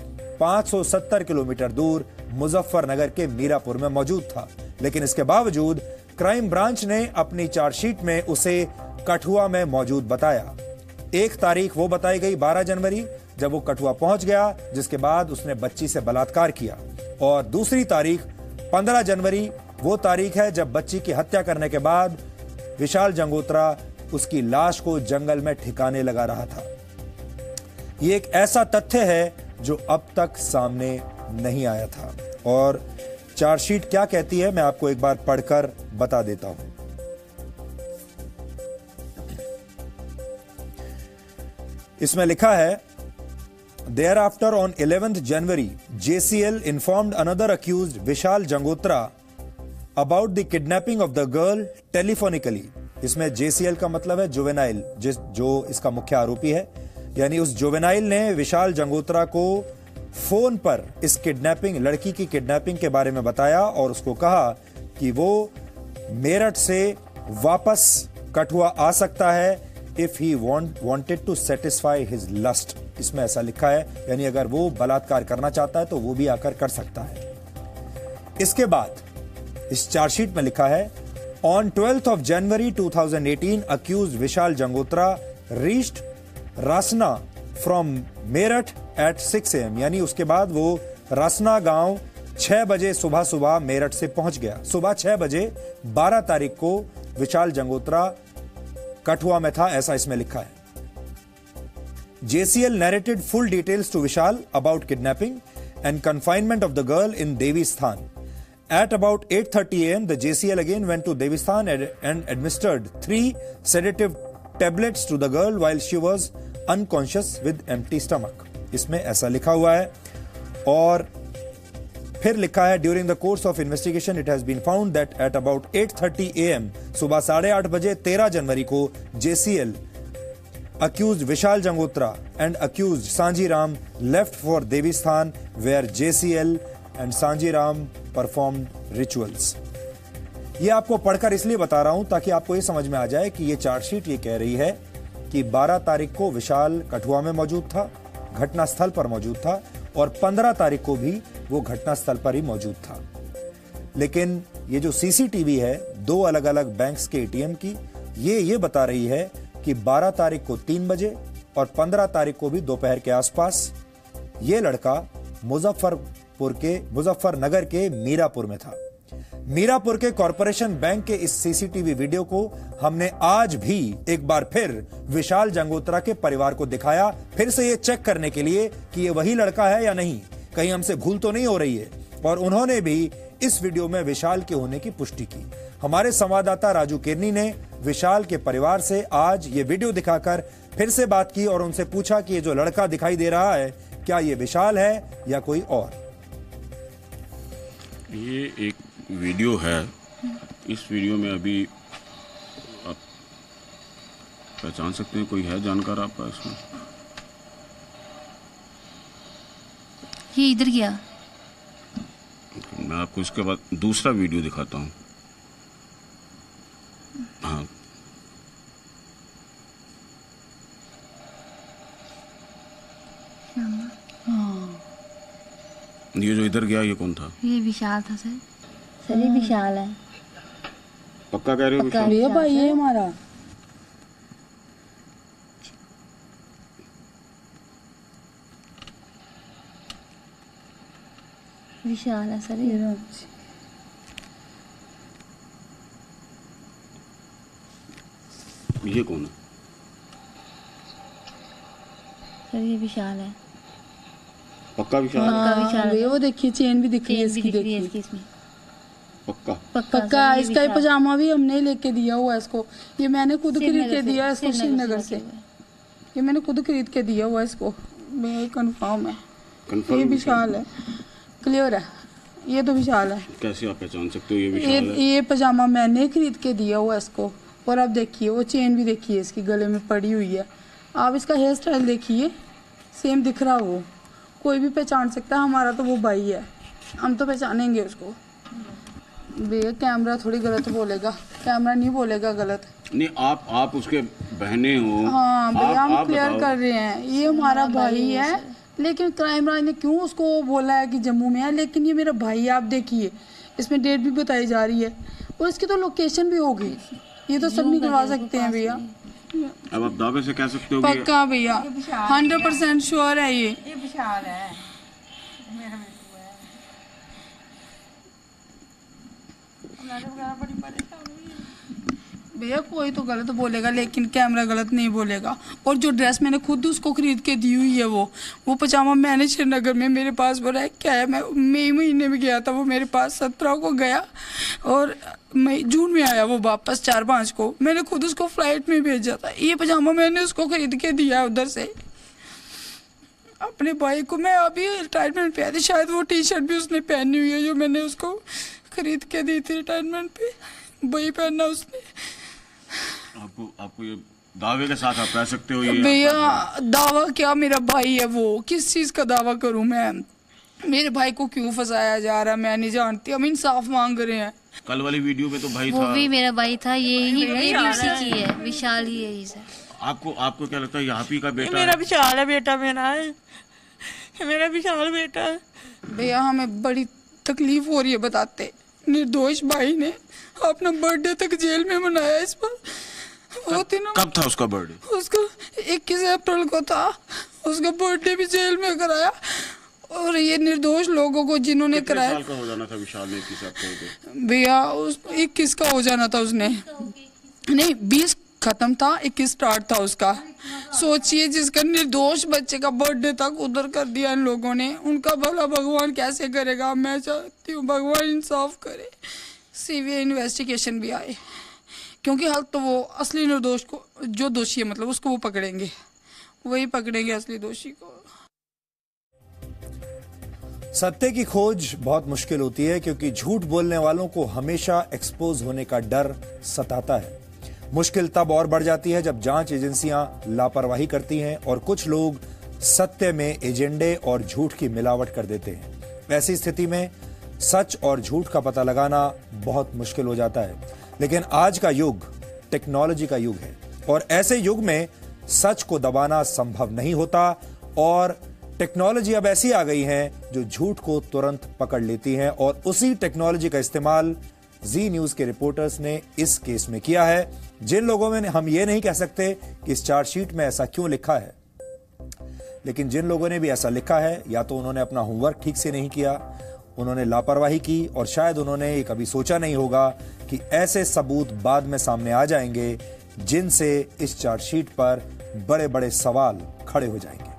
570 किलोमीटर दूर मुजफ्फरनगर के मीरापुर में मौजूद था। लेकिन इसके बावजूद क्राइम ब्रांच ने अपनी चार्जशीट में उसे कठुआ में मौजूद बताया। एक तारीख वो बताई गई 12 जनवरी जब वो कठुआ पहुंच गया, जिसके बाद उसने बच्ची से बलात्कार किया। और दूसरी तारीख 15 जनवरी वो तारीख है जब बच्ची की हत्या करने के बाद विशाल जंगोत्रा उसकी लाश को जंगल में ठिकाने लगा रहा था। ये एक ऐसा तथ्य है जो अब तक सामने नहीं आया था। और चार्जशीट क्या कहती है मैं आपको एक बार पढ़कर बता देता हूं। इसमें लिखा है, Thereafter on 11th January, JCL informed another accused Vishal Jangotra about the kidnapping of the girl telephonically. इसमें JCL का मतलब है जुवेनाइल, जो इसका मुख्य आरोपी है। यानी उस जुवेनाइल ने विशाल जंगोत्रा को फोन पर इस लड़की की किडनैपिंग के बारे में बताया और उसको कहा कि वो मेरठ से वापस कठुआ आ सकता है if he wanted to satisfy his lust। इसमें ऐसा लिखा है, यानी अगर वो बलात्कार करना चाहता है तो वो भी आकर कर सकता है। इसके बाद इस चार्जशीट में लिखा है, On 12th of January 2018, accused Vishal Jangotra reached Rasna from Meerut at 6 AM। यानी उसके बाद वो रासना गांव 6 बजे सुबह मेरठ से पहुंच गया। सुबह 6 बजे 12 तारीख को विशाल जंगोत्रा कठुआ में था, ऐसा इसमें लिखा है। JCL narrated full details to Vishal about kidnapping and confinement of the girl in Devisthan. At about 8:30 AM, the JCL again went to Devisthan and administered 3 sedative tablets to the girl while she was unconscious with empty stomach। इसमें ऐसा लिखा हुआ है। और फिर लिखा है, during the course of investigation it has been found that at about 8:30 AM, सुबह 8:30 बजे 13 जनवरी को JCL accused Vishal Jangotra and accused Sanji Ram left for Devisthan where JCL and Sanji Ram performed rituals। ये आपको पढ़कर इसलिए बता रहा हूं ताकि आपको ये समझ में आ जाए कि ये चार्जशीट ये कह रही है कि 12 तारीख को विशाल कठुआ में मौजूद था, घटना स्थल पर मौजूद था, और 15 तारीख को भी वो घटना स्थल पर ही मौजूद था। लेकिन ये जो सीसीटीवी है 2 अलग अलग बैंक्स के एटीएम की, ये बता रही है कि 12 तारीख को 3 बजे और 15 तारीख को भी दोपहर के आसपास ये लड़का मुजफ्फरनगर के मीरापुर में था। मीरापुर के कॉरपोरेशन बैंक के इस सीसीटीवी वीडियो को हमने आज भी एक बार फिर विशाल जंगोत्रा के परिवार को दिखाया, फिर से ये चेक करने के लिए कि ये वही लड़का है या नहीं, कहीं हमसे भूल तो नहीं हो रही है। और उन्होंने भी इस वीडियो में विशाल के होने की पुष्टि की। हमारे संवाददाता राजू किरनी ने विशाल के परिवार से आज ये वीडियो दिखाकर फिर से बात की और उनसे पूछा कि ये जो लड़का दिखाई दे रहा है क्या ये विशाल है या कोई और। ये एक वीडियो है, इस वीडियो में अभी आप पहचान सकते हैं, कोई है जानकार आपका इसमें? ये इधर गया। मैं आपको इसके बाद दूसरा वीडियो दिखाता हूँ। हाँ, ये जो इधर गया ये कौन था? ये विशाल था सर। सर ये विशाल है। पक्का कह रहे हो? विशाल ये भाई है हमारा। विशाल है सर ये कौन है? सर ये विशाल है। पक्का विशाल? पक्का विशाल है। वो देखिए चेन भी दिख रही है इसकी, देखिए इसमें। पक्का पक्का इसका ही पजामा भी हमने लेके दिया हुआ है इसको। ये मैंने खुद खरीद के दिया है इसको श्रीनगर से। ये मैंने खुद खरीद के दिया हुआ है इसको। मैं कंफर्म है ये विशाल है, क्लियर है। ये तो विशाल है। कैसे आप पहचान सकते हो ये विशाल है? ये पजामा मैंने खरीद के दिया हुआ है इसको। और आप देखिए वो चेन भी देखिए इसकी गले में पड़ी हुई है। आप इसका हेयर स्टाइल देखिए, सेम दिख रहा वो। कोई भी पहचान सकता है, हमारा तो वो भाई है, हम तो पहचानेंगे उसको। भैया कैमरा थोड़ी गलत बोलेगा, कैमरा नहीं बोलेगा गलत। नहीं, आप उसके बहने हो। हाँ भैया हम क्लियर कर रहे हैं, ये हमारा भाई है। लेकिन क्राइम ब्रांच ने क्यों उसको बोला है कि जम्मू में है, लेकिन ये मेरा भाई है। आप देखिए इसमें डेट भी बताई जा रही है और इसकी तो लोकेशन भी होगी। ये तो सब निकलवा सकते हैं भैया। अब आप दावे से कह सकते हो? पक्का भैया 100% श्योर है ये विशाल है। मेरा भैया कोई तो गलत बोलेगा लेकिन कैमरा गलत नहीं बोलेगा। और जो ड्रेस मैंने खुद उसको खरीद के दी हुई है वो पजामा मैंने श्रीनगर में मेरे पास बोला है क्या है। मैं मई महीने में गया था, वो मेरे पास 17 को गया और जून में आया वो वापस 4-5 को। मैंने खुद उसको फ्लाइट में भेजा था। ये पजामा मैंने उसको खरीद के दिया है उधर से अपने भाई को। मैं अभी रिटायरमेंट पे आई थी, शायद वो टी शर्ट भी उसने पहनी हुई है जो मैंने उसको खरीद के दी थी रिटायरमेंट पे, वही पहनना उसने। आपको ये दावे के साथ आप कह सकते हो? ये भैया दावा क्या, मेरा भाई है वो। किस चीज का दावा करूं मैं? मेरे भाई को क्यों फंसाया जा रहा है मैं नहीं जानती। हम इंसाफ मांग रहे हैं। कल वाली वीडियो में तो भाई वो था। भी मेरा भाई था। ये भी उसी की है, विशाल ही है ये सर। आपको क्या लगता है यहाँ का बेटा? मेरा विशाल है बेटा, मेरा है, मेरा विशाल बेटा है। भैया हमें बड़ी तकलीफ हो रही है बताते। निर्दोष भाई ने अपना बर्थडे तक जेल में मनाया इस पर। कब था उसका बर्थडे? उसका 21 अप्रैल को था। उसका बर्थडे भी जेल में कराया। और ये निर्दोष लोगों को जिन्होंने कराया। कितने साल का हो जाना था विशाल ने 21 अप्रैल को? भैया 21 का हो जाना था उसने। नहीं 20 खत्म था, 21 स्टार्ट था उसका। सोचिए जिसका निर्दोष बच्चे का बर्थडे तक उधर कर दिया इन लोगों ने, उनका भला भगवान कैसे करेगा? मैं चाहती हूँ भगवान इंसाफ करे, सीबीआई इन्वेस्टिगेशन भी आए, क्योंकि हल तो वो असली निर्दोष को, जो दोषी है मतलब उसको वो पकड़ेंगे, वही पकड़ेंगे असली दोषी को। सत्य की खोज बहुत मुश्किल होती है क्योंकि झूठ बोलने वालों को हमेशा एक्सपोज होने का डर सताता है। मुश्किल तब और बढ़ जाती है जब जांच एजेंसियां लापरवाही करती हैं और कुछ लोग सत्य में एजेंडे और झूठ की मिलावट कर देते हैं। ऐसी स्थिति में सच और झूठ का पता लगाना बहुत मुश्किल हो जाता है। लेकिन आज का युग टेक्नोलॉजी का युग है और ऐसे युग में सच को दबाना संभव नहीं होता और टेक्नोलॉजी अब ऐसी आ गई है जो झूठ को तुरंत पकड़ लेती है और उसी टेक्नोलॉजी का इस्तेमाल जी न्यूज के रिपोर्टर्स ने इस केस में किया है। जिन लोगों में हम ये नहीं कह सकते कि इस चार्जशीट में ऐसा क्यों लिखा है, लेकिन जिन लोगों ने भी ऐसा लिखा है या तो उन्होंने अपना होमवर्क ठीक से नहीं किया, उन्होंने लापरवाही की और शायद उन्होंने ये कभी सोचा नहीं होगा कि ऐसे सबूत बाद में सामने आ जाएंगे जिनसे इस चार्जशीट पर बड़े बड़े सवाल खड़े हो जाएंगे।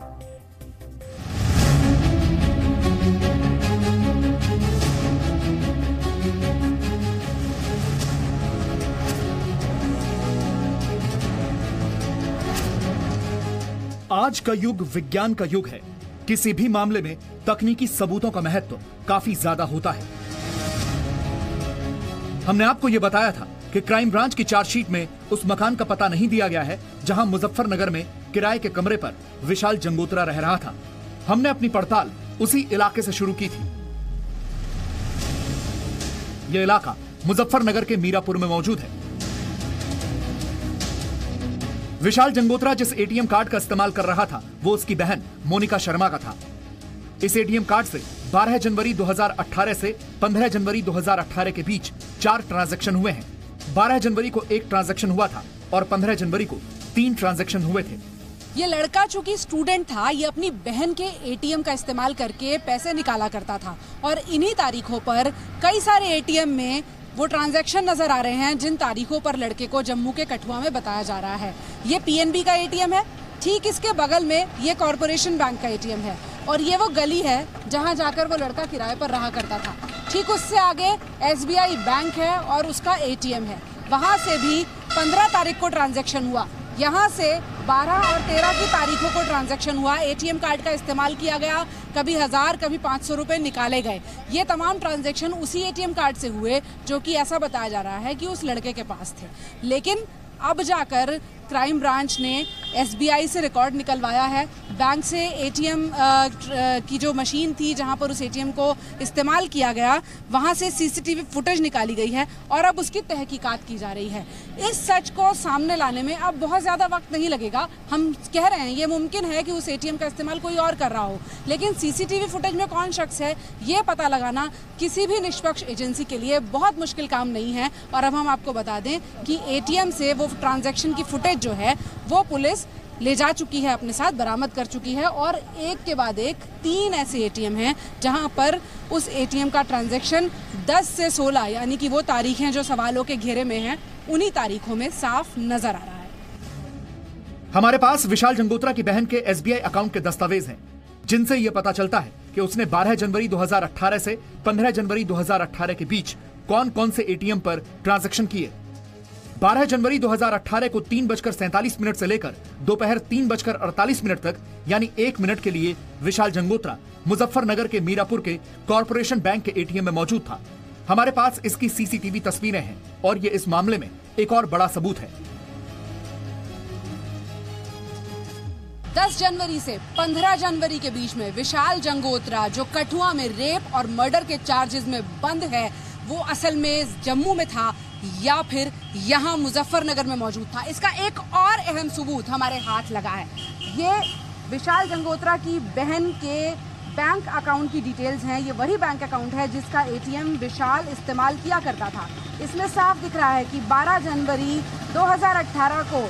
आज का युग विज्ञान का युग है। किसी भी मामले में तकनीकी सबूतों का महत्व काफी ज्यादा होता है। हमने आपको यह बताया था कि क्राइम ब्रांच की चार्जशीट में उस मकान का पता नहीं दिया गया है जहां मुजफ्फरनगर में किराए के कमरे पर विशाल जंगोत्रा रह रहा था। हमने अपनी पड़ताल उसी इलाके से शुरू की थी। यह इलाका मुजफ्फरनगर के मीरापुर में मौजूद है। विशाल जंगोत्रा जिस एटीएम कार्ड का इस्तेमाल कर रहा था वो उसकी बहन मोनिका शर्मा का था। इस एटीएम कार्ड से 12 जनवरी 2018 से 15 जनवरी 2018 के बीच 4 ट्रांजैक्शन हुए हैं। 12 जनवरी को 1 ट्रांजैक्शन हुआ था और 15 जनवरी को 3 ट्रांजैक्शन हुए थे। ये लड़का चूंकि स्टूडेंट था, ये अपनी बहन के एटीएम का इस्तेमाल करके पैसे निकाला करता था और इन्हीं तारीखों पर कई सारे एटीएम में वो ट्रांजैक्शन नजर आ रहे हैं जिन तारीखों पर लड़के को जम्मू के कठुआ में बताया जा रहा है। ये पीएनबी का एटीएम है, ठीक इसके बगल में ये कॉर्पोरेशन बैंक का एटीएम है और ये वो गली है जहां जाकर वो लड़का किराए पर रहा करता था। ठीक उससे आगे एसबीआई बैंक है और उसका एटीएम है। वहां से भी 15 तारीख को ट्रांजैक्शन हुआ। यहाँ से 12 और 13 की तारीखों को ट्रांजैक्शन हुआ। एटीएम कार्ड का इस्तेमाल किया गया, कभी 1000 कभी 500 रुपए निकाले गए। ये तमाम ट्रांजैक्शन उसी एटीएम कार्ड से हुए जो कि ऐसा बताया जा रहा है कि उस लड़के के पास थे। लेकिन अब जाकर क्राइम ब्रांच ने एसबीआई से रिकॉर्ड निकलवाया है, बैंक से एटीएम की जो मशीन थी जहां पर उस एटीएम को इस्तेमाल किया गया वहां से सीसीटीवी फुटेज निकाली गई है और अब उसकी तहकीकात की जा रही है। इस सच को सामने लाने में अब बहुत ज़्यादा वक्त नहीं लगेगा। हम कह रहे हैं ये मुमकिन है कि उस एटीएम का इस्तेमाल कोई और कर रहा हो, लेकिन सीसीटीवी फुटेज में कौन शख्स है ये पता लगाना किसी भी निष्पक्ष एजेंसी के लिए बहुत मुश्किल काम नहीं है। और अब हम आपको बता दें कि एटीएम से वो ट्रांजैक्शन की फुटेज जो है वो पुलिस ले जा चुकी है, अपने साथ बरामद कर चुकी है और एक के बाद एक 3 ऐसे एटीएम हैं जहां पर उस एटीएम का ट्रांजैक्शन 10 से 16 यानी कि वो तारीखें जो सवालों के घेरे में हैं उन्हीं तारीखों में साफ नजर आ रहा है। हमारे पास विशाल जंगोत्रा की बहन के एसबीआई अकाउंट के दस्तावेज हैं जिनसे यह पता चलता है कि उसने 12 जनवरी 2018 से 15 जनवरी 2018 के बीच कौन कौन से एटीएम पर ट्रांजैक्शन किए। 12 जनवरी 2018 को 3:47 से लेकर दोपहर 3:48 तक यानी 1 मिनट के लिए विशाल जंगोत्रा मुजफ्फरनगर के मीरापुर के कॉर्पोरेशन बैंक के एटीएम में मौजूद था। हमारे पास इसकी सीसीटीवी तस्वीरें हैं और ये इस मामले में एक और बड़ा सबूत है। 10 जनवरी से 15 जनवरी के बीच में विशाल जंगोत्रा जो कठुआ में रेप और मर्डर के चार्जेस में बंद है वो असल में जम्मू में था या फिर यहाँ मुजफ्फरनगर में मौजूद था। इसका एक और अहम सबूत हमारे हाथ लगा है। ये विशाल जंगोत्रा की बहन के बैंक अकाउंट की डिटेल्स हैं। ये वही बैंक अकाउंट है जिसका एटीएम विशाल इस्तेमाल किया करता था। इसमें साफ दिख रहा है कि 12 जनवरी 2018 को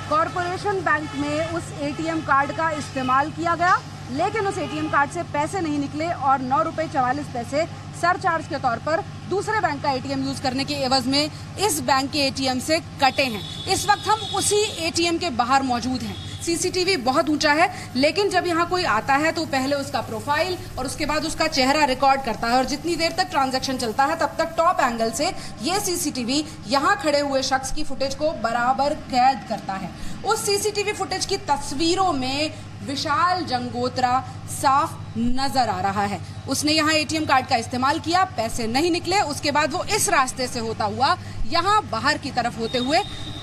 कॉर्पोरेशन बैंक में उस एटीएम कार्ड का इस्तेमाल किया गया, लेकिन उस एटीएम कार्ड से पैसे नहीं निकले और 9 रुपए 44 पैसे सरचार्ज के तौर पर दूसरे बैंक का एटीएम यूज करने के एवज में इस बैंक के एटीएम से कटे हैं। इस वक्त हम उसी एटीएम के बाहर मौजूद हैं। सीसीटीवी बहुत ऊंचा है, लेकिन जब यहाँ कोई आता है तो पहले उसका प्रोफाइल और उसके बाद उसका चेहरा रिकॉर्ड करता है और जितनी देर तक ट्रांजैक्शन चलता है तब तक टॉप एंगल से ये सीसीटीवी यहाँ खड़े हुए शख्स की फुटेज को बराबर कैद करता है। उस सीसीटीवी फुटेज की तस्वीरों में विशाल जंगोत्रा साफ नजर आ रहा है। उसने यहाँ एटीएम कार्ड का इस्तेमाल किया, पैसे नहीं निकले, उसके बाद वो इस रास्ते से होता हुआ यहाँ बाहर की तरफ होते हुए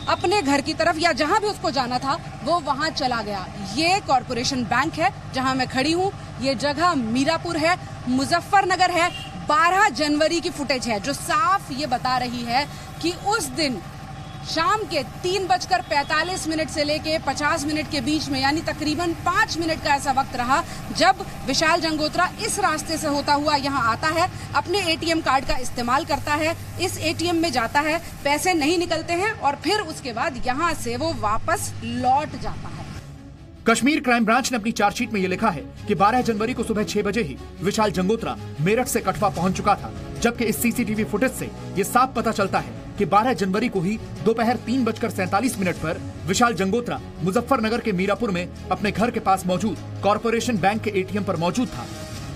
अपने घर की तरफ या जहां भी उसको जाना था वो वहां चला गया। ये कॉर्पोरेशन बैंक है जहां मैं खड़ी हूँ। ये जगह मीरापुर है, मुजफ्फरनगर है। 12 जनवरी की फुटेज है जो साफ ये बता रही है कि उस दिन शाम के 3:45 से लेके 50 मिनट के बीच में यानी तकरीबन 5 मिनट का ऐसा वक्त रहा जब विशाल जंगोत्रा इस रास्ते से होता हुआ यहाँ आता है, अपने एटीएम कार्ड का इस्तेमाल करता है, इस एटीएम में जाता है, पैसे नहीं निकलते हैं और फिर उसके बाद यहाँ से वो वापस लौट जाता है। कश्मीर क्राइम ब्रांच ने अपनी चार्जशीट में यह लिखा है कि 12 जनवरी को सुबह 6 बजे ही विशाल जंगोत्रा मेरठ से कठुआ पहुंच चुका था, जबकि इस सीसीटीवी फुटेज से ये साफ पता चलता है कि 12 जनवरी को ही दोपहर 3:47 पर विशाल जंगोत्रा मुजफ्फरनगर के मीरापुर में अपने घर के पास मौजूद कॉर्पोरेशन बैंक के एटीएम पर मौजूद था।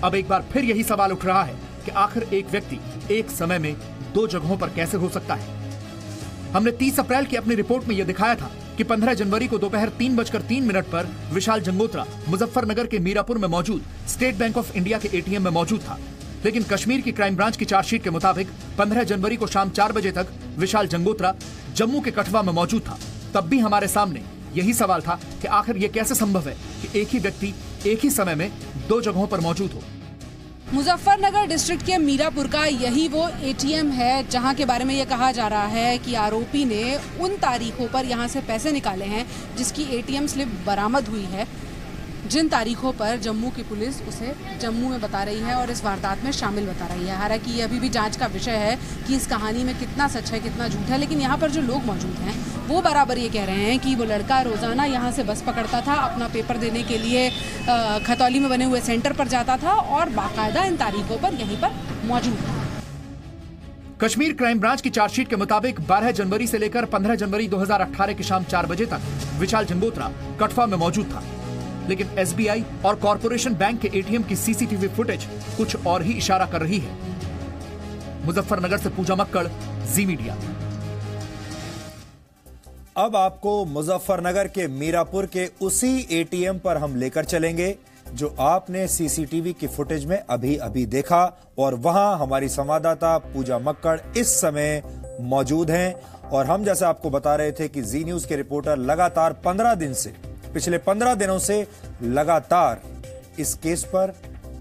अब एक बार फिर यही सवाल उठ रहा है कि आखिर एक व्यक्ति एक समय में 2 जगहों पर कैसे हो सकता है। हमने 30 अप्रैल की अपनी रिपोर्ट में यह दिखाया था कि 15 जनवरी को दोपहर 3:03 पर विशाल जंगोत्रा मुजफ्फरनगर के मीरापुर में मौजूद स्टेट बैंक ऑफ इंडिया के एटीएम में मौजूद था, लेकिन कश्मीर की क्राइम ब्रांच की चार्जशीट के मुताबिक 15 जनवरी को शाम 4 बजे तक विशाल जंगोत्रा जम्मू के कठुआ में मौजूद था। तब भी हमारे सामने यही सवाल था कि आखिर यह कैसे संभव है कि एक ही व्यक्ति एक ही समय में 2 जगहों पर मौजूद हो। मुजफ्फरनगर डिस्ट्रिक्ट के मीरापुर का यही वो एटीएम है जहां के बारे में ये कहा जा रहा है कि आरोपी ने उन तारीखों पर यहां से पैसे निकाले हैं जिसकी एटीएम स्लिप बरामद हुई है, जिन तारीखों पर जम्मू की पुलिस उसे जम्मू में बता रही है और इस वारदात में शामिल बता रही है। हालांकि ये अभी भी जांच का विषय है कि इस कहानी में कितना सच है कितना झूठ है, लेकिन यहाँ पर जो लोग मौजूद हैं वो बराबर ये कह रहे हैं कि वो लड़का रोजाना यहाँ से बस पकड़ता था, अपना पेपर देने के लिए खतौली में बने हुए सेंटर पर जाता था और बाकायदा इन तारीखों पर यहीं पर मौजूद था। कश्मीर क्राइम ब्रांच की चार्जशीट के मुताबिक 12 जनवरी से लेकर 15 जनवरी 2018 की शाम 4 बजे तक विशाल जंगोत्रा कठवा में मौजूद था, लेकिन एसबीआई और कॉरपोरेशन बैंक के एटीएम की सीसीटीवी फुटेज कुछ और ही इशारा कर रही है। मुजफ्फरनगर से पूजा मक्कड़, जी मीडिया। अब आपको मुजफ्फरनगर के मीरापुर के उसी एटीएम पर हम लेकर चलेंगे जो आपने सीसीटीवी की फुटेज में अभी अभी देखा, और वहां हमारी संवाददाता पूजा मक्कड़ इस समय मौजूद हैं। और हम जैसे आपको बता रहे थे कि जी न्यूज के रिपोर्टर लगातार पिछले 15 दिनों से लगातार इस केस पर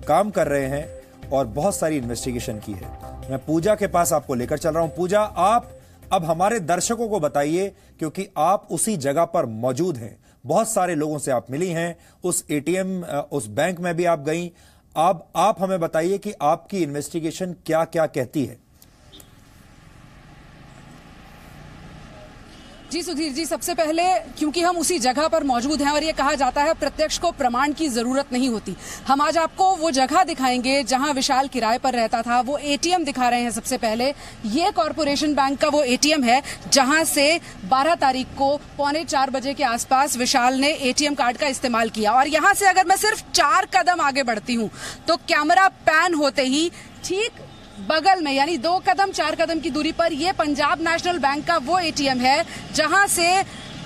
काम कर रहे हैं और बहुत सारी इन्वेस्टिगेशन की है। मैं पूजा के पास आपको लेकर चल रहा हूं। पूजा, आप अब हमारे दर्शकों को बताइए, क्योंकि आप उसी जगह पर मौजूद हैं, बहुत सारे लोगों से आप मिली हैं, उस एटीएम उस बैंक में भी आप गई। अब आप हमें बताइए कि आपकी इन्वेस्टिगेशन क्या क्या कहती है। जी सुधीर जी, सबसे पहले क्योंकि हम उसी जगह पर मौजूद हैं और ये कहा जाता है प्रत्यक्ष को प्रमाण की जरूरत नहीं होती, हम आज आपको वो जगह दिखाएंगे जहां विशाल किराए पर रहता था। वो एटीएम दिखा रहे हैं। सबसे पहले ये कॉरपोरेशन बैंक का वो एटीएम है जहां से 12 तारीख को 3:45 बजे के आसपास विशाल ने एटीएम कार्ड का इस्तेमाल किया। और यहां से अगर मैं सिर्फ 4 कदम आगे बढ़ती हूं तो कैमरा पैन होते ही ठीक बगल में, यानी 2 कदम 4 कदम की दूरी पर ये पंजाब नेशनल बैंक का वो एटीएम है जहां से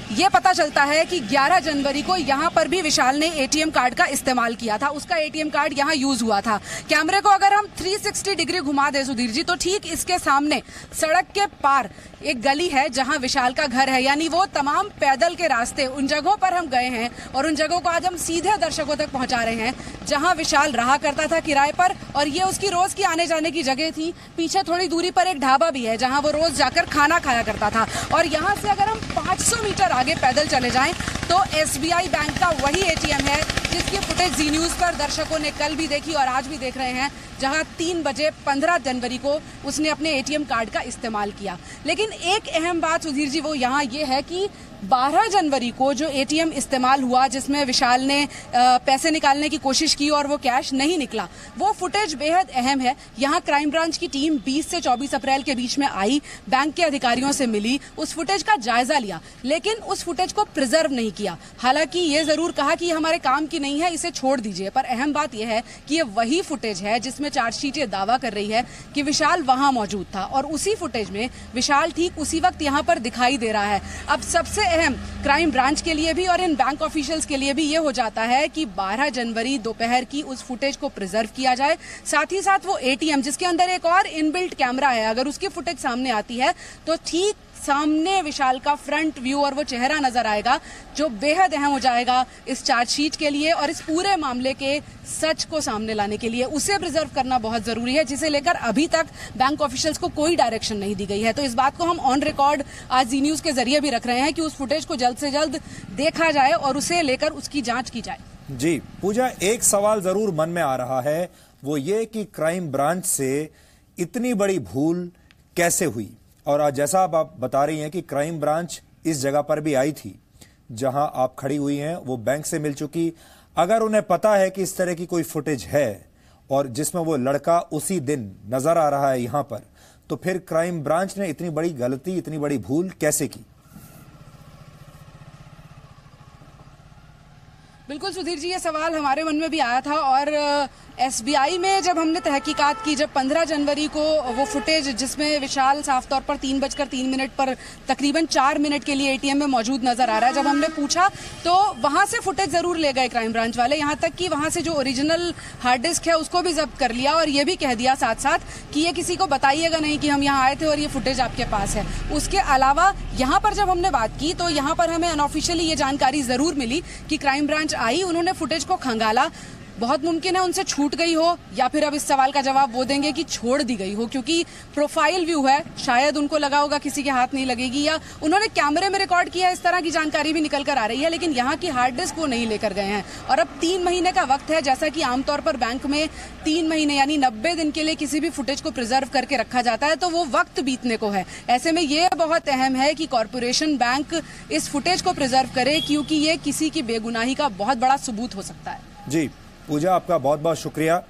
ये पता चलता है कि 11 जनवरी को यहाँ पर भी विशाल ने एटीएम कार्ड का इस्तेमाल किया था, उसका एटीएम कार्ड यहाँ यूज हुआ था। कैमरे को अगर हम 360 डिग्री घुमा दे सुधीर जी, तो ठीक इसके सामने सड़क के पार एक गली है जहां विशाल का घर है, यानी वो तमाम पैदल के रास्ते, उन जगहों पर हम गए हैं और उन जगहों को आज हम सीधे दर्शकों तक पहुंचा रहे हैं जहां विशाल रहा करता था किराए पर, और ये उसकी रोज की आने जाने की जगह थी। पीछे थोड़ी दूरी पर एक ढाबा भी है जहां वो रोज जाकर खाना खाया करता था। और यहाँ से अगर हम 500 मीटर आगे पैदल चले जाएं तो एसबीआई बैंक का वही एटीएम है जिसकी फुटेज जी न्यूज पर दर्शकों ने कल भी देखी और आज भी देख रहे हैं, जहां 3 बजे 15 जनवरी को उसने अपने एटीएम कार्ड का इस्तेमाल किया। लेकिन एक अहम बात सुधीर जी वो यहाँ ये है कि 12 जनवरी को जो एटीएम इस्तेमाल हुआ जिसमें विशाल ने पैसे निकालने की कोशिश की और वो कैश नहीं निकला, वो फुटेज बेहद अहम है। यहाँ क्राइम ब्रांच की टीम 20 से 24 अप्रैल के बीच में आई, बैंक के अधिकारियों से मिली, उस फुटेज का जायजा लिया, लेकिन उस फुटेज को प्रिजर्व नहीं किया। हालांकि ये जरूर कहा कि ये हमारे काम की नहीं है, इसे छोड़ दीजिए, पर अहम बात यह है कि ये वही फुटेज है जिसमें चार्जशीट ये दावा कर रही है कि विशाल वहां मौजूद था, और उसी फुटेज में विशाल ठीक उसी वक्त यहाँ पर दिखाई दे रहा है। अब सबसे अहम क्राइम ब्रांच के लिए भी और इन बैंक ऑफिशियल्स के लिए भी ये हो जाता है कि 12 जनवरी दोपहर की उस फुटेज को प्रिजर्व किया जाए। साथ ही साथ वो एटीएम जिसके अंदर एक और इनबिल्ट कैमरा है, अगर उसकी फुटेज सामने आती है तो ठीक सामने विशाल का फ्रंट व्यू और वो चेहरा नजर आएगा, जो बेहद अहम हो जाएगा इस चार्जशीट के लिए और इस पूरे मामले के सच को सामने लाने के लिए। उसे प्रिजर्व करना बहुत जरूरी है, जिसे लेकर अभी तक बैंक ऑफिशियल्स को कोई डायरेक्शन नहीं दी गई है। तो इस बात को हम ऑन रिकॉर्ड आज जी न्यूज के जरिए भी रख रहे हैं कि उस फुटेज को जल्द से जल्द देखा जाए और उसे लेकर उसकी जांच की जाए। जी पूजा, एक सवाल जरूर मन में आ रहा है, वो ये कि क्राइम ब्रांच से इतनी बड़ी भूल कैसे हुई? और आज जैसा आप बता रही हैं कि क्राइम ब्रांच इस जगह पर भी आई थी जहां आप खड़ी हुई हैं, वो बैंक से मिल चुकी। अगर उन्हें पता है कि इस तरह की कोई फुटेज है और जिसमें वो लड़का उसी दिन नजर आ रहा है यहां पर, तो फिर क्राइम ब्रांच ने इतनी बड़ी गलती, इतनी बड़ी भूल कैसे की? बिल्कुल सुधीर जी, ये सवाल हमारे मन में भी आया था और एसबीआई में जब हमने तहकीकात की, जब 15 जनवरी को वो फुटेज जिसमें विशाल साफ तौर पर 3:03 पर तकरीबन 4 मिनट के लिए एटीएम में मौजूद नजर आ रहा है, जब हमने पूछा तो वहां से फुटेज जरूर ले गए क्राइम ब्रांच वाले, यहां तक कि वहां से जो ओरिजिनल हार्ड डिस्क है उसको भी जब्त कर लिया और ये भी कह दिया साथ साथ कि ये किसी को बताइएगा नहीं कि हम यहाँ आए थे और ये फुटेज आपके पास है। उसके अलावा यहाँ पर जब हमने बात की तो यहाँ पर हमें अनऑफिशियली ये जानकारी जरूर मिली कि क्राइम ब्रांच आई, उन्होंने फुटेज को खंगाला, बहुत मुमकिन है उनसे छूट गई हो, या फिर अब इस सवाल का जवाब वो देंगे कि छोड़ दी गई हो, क्योंकि प्रोफाइल व्यू है, शायद उनको लगा होगा किसी के हाथ नहीं लगेगी, या उन्होंने कैमरे में रिकॉर्ड किया, इस तरह की जानकारी भी निकल कर आ रही है। लेकिन यहाँ की हार्ड डिस्क वो नहीं लेकर गए हैं और अब 3 महीने का वक्त है, जैसा कि आमतौर पर बैंक में 3 महीने यानी 90 दिन के लिए किसी भी फुटेज को प्रिजर्व करके रखा जाता है, तो वो वक्त बीतने को है। ऐसे में ये बहुत अहम है कि कॉर्पोरेशन बैंक इस फुटेज को प्रिजर्व करे, क्योंकि ये किसी की बेगुनाही का बहुत बड़ा सबूत हो सकता है। जी पूजा, आपका बहुत बहुत शुक्रिया,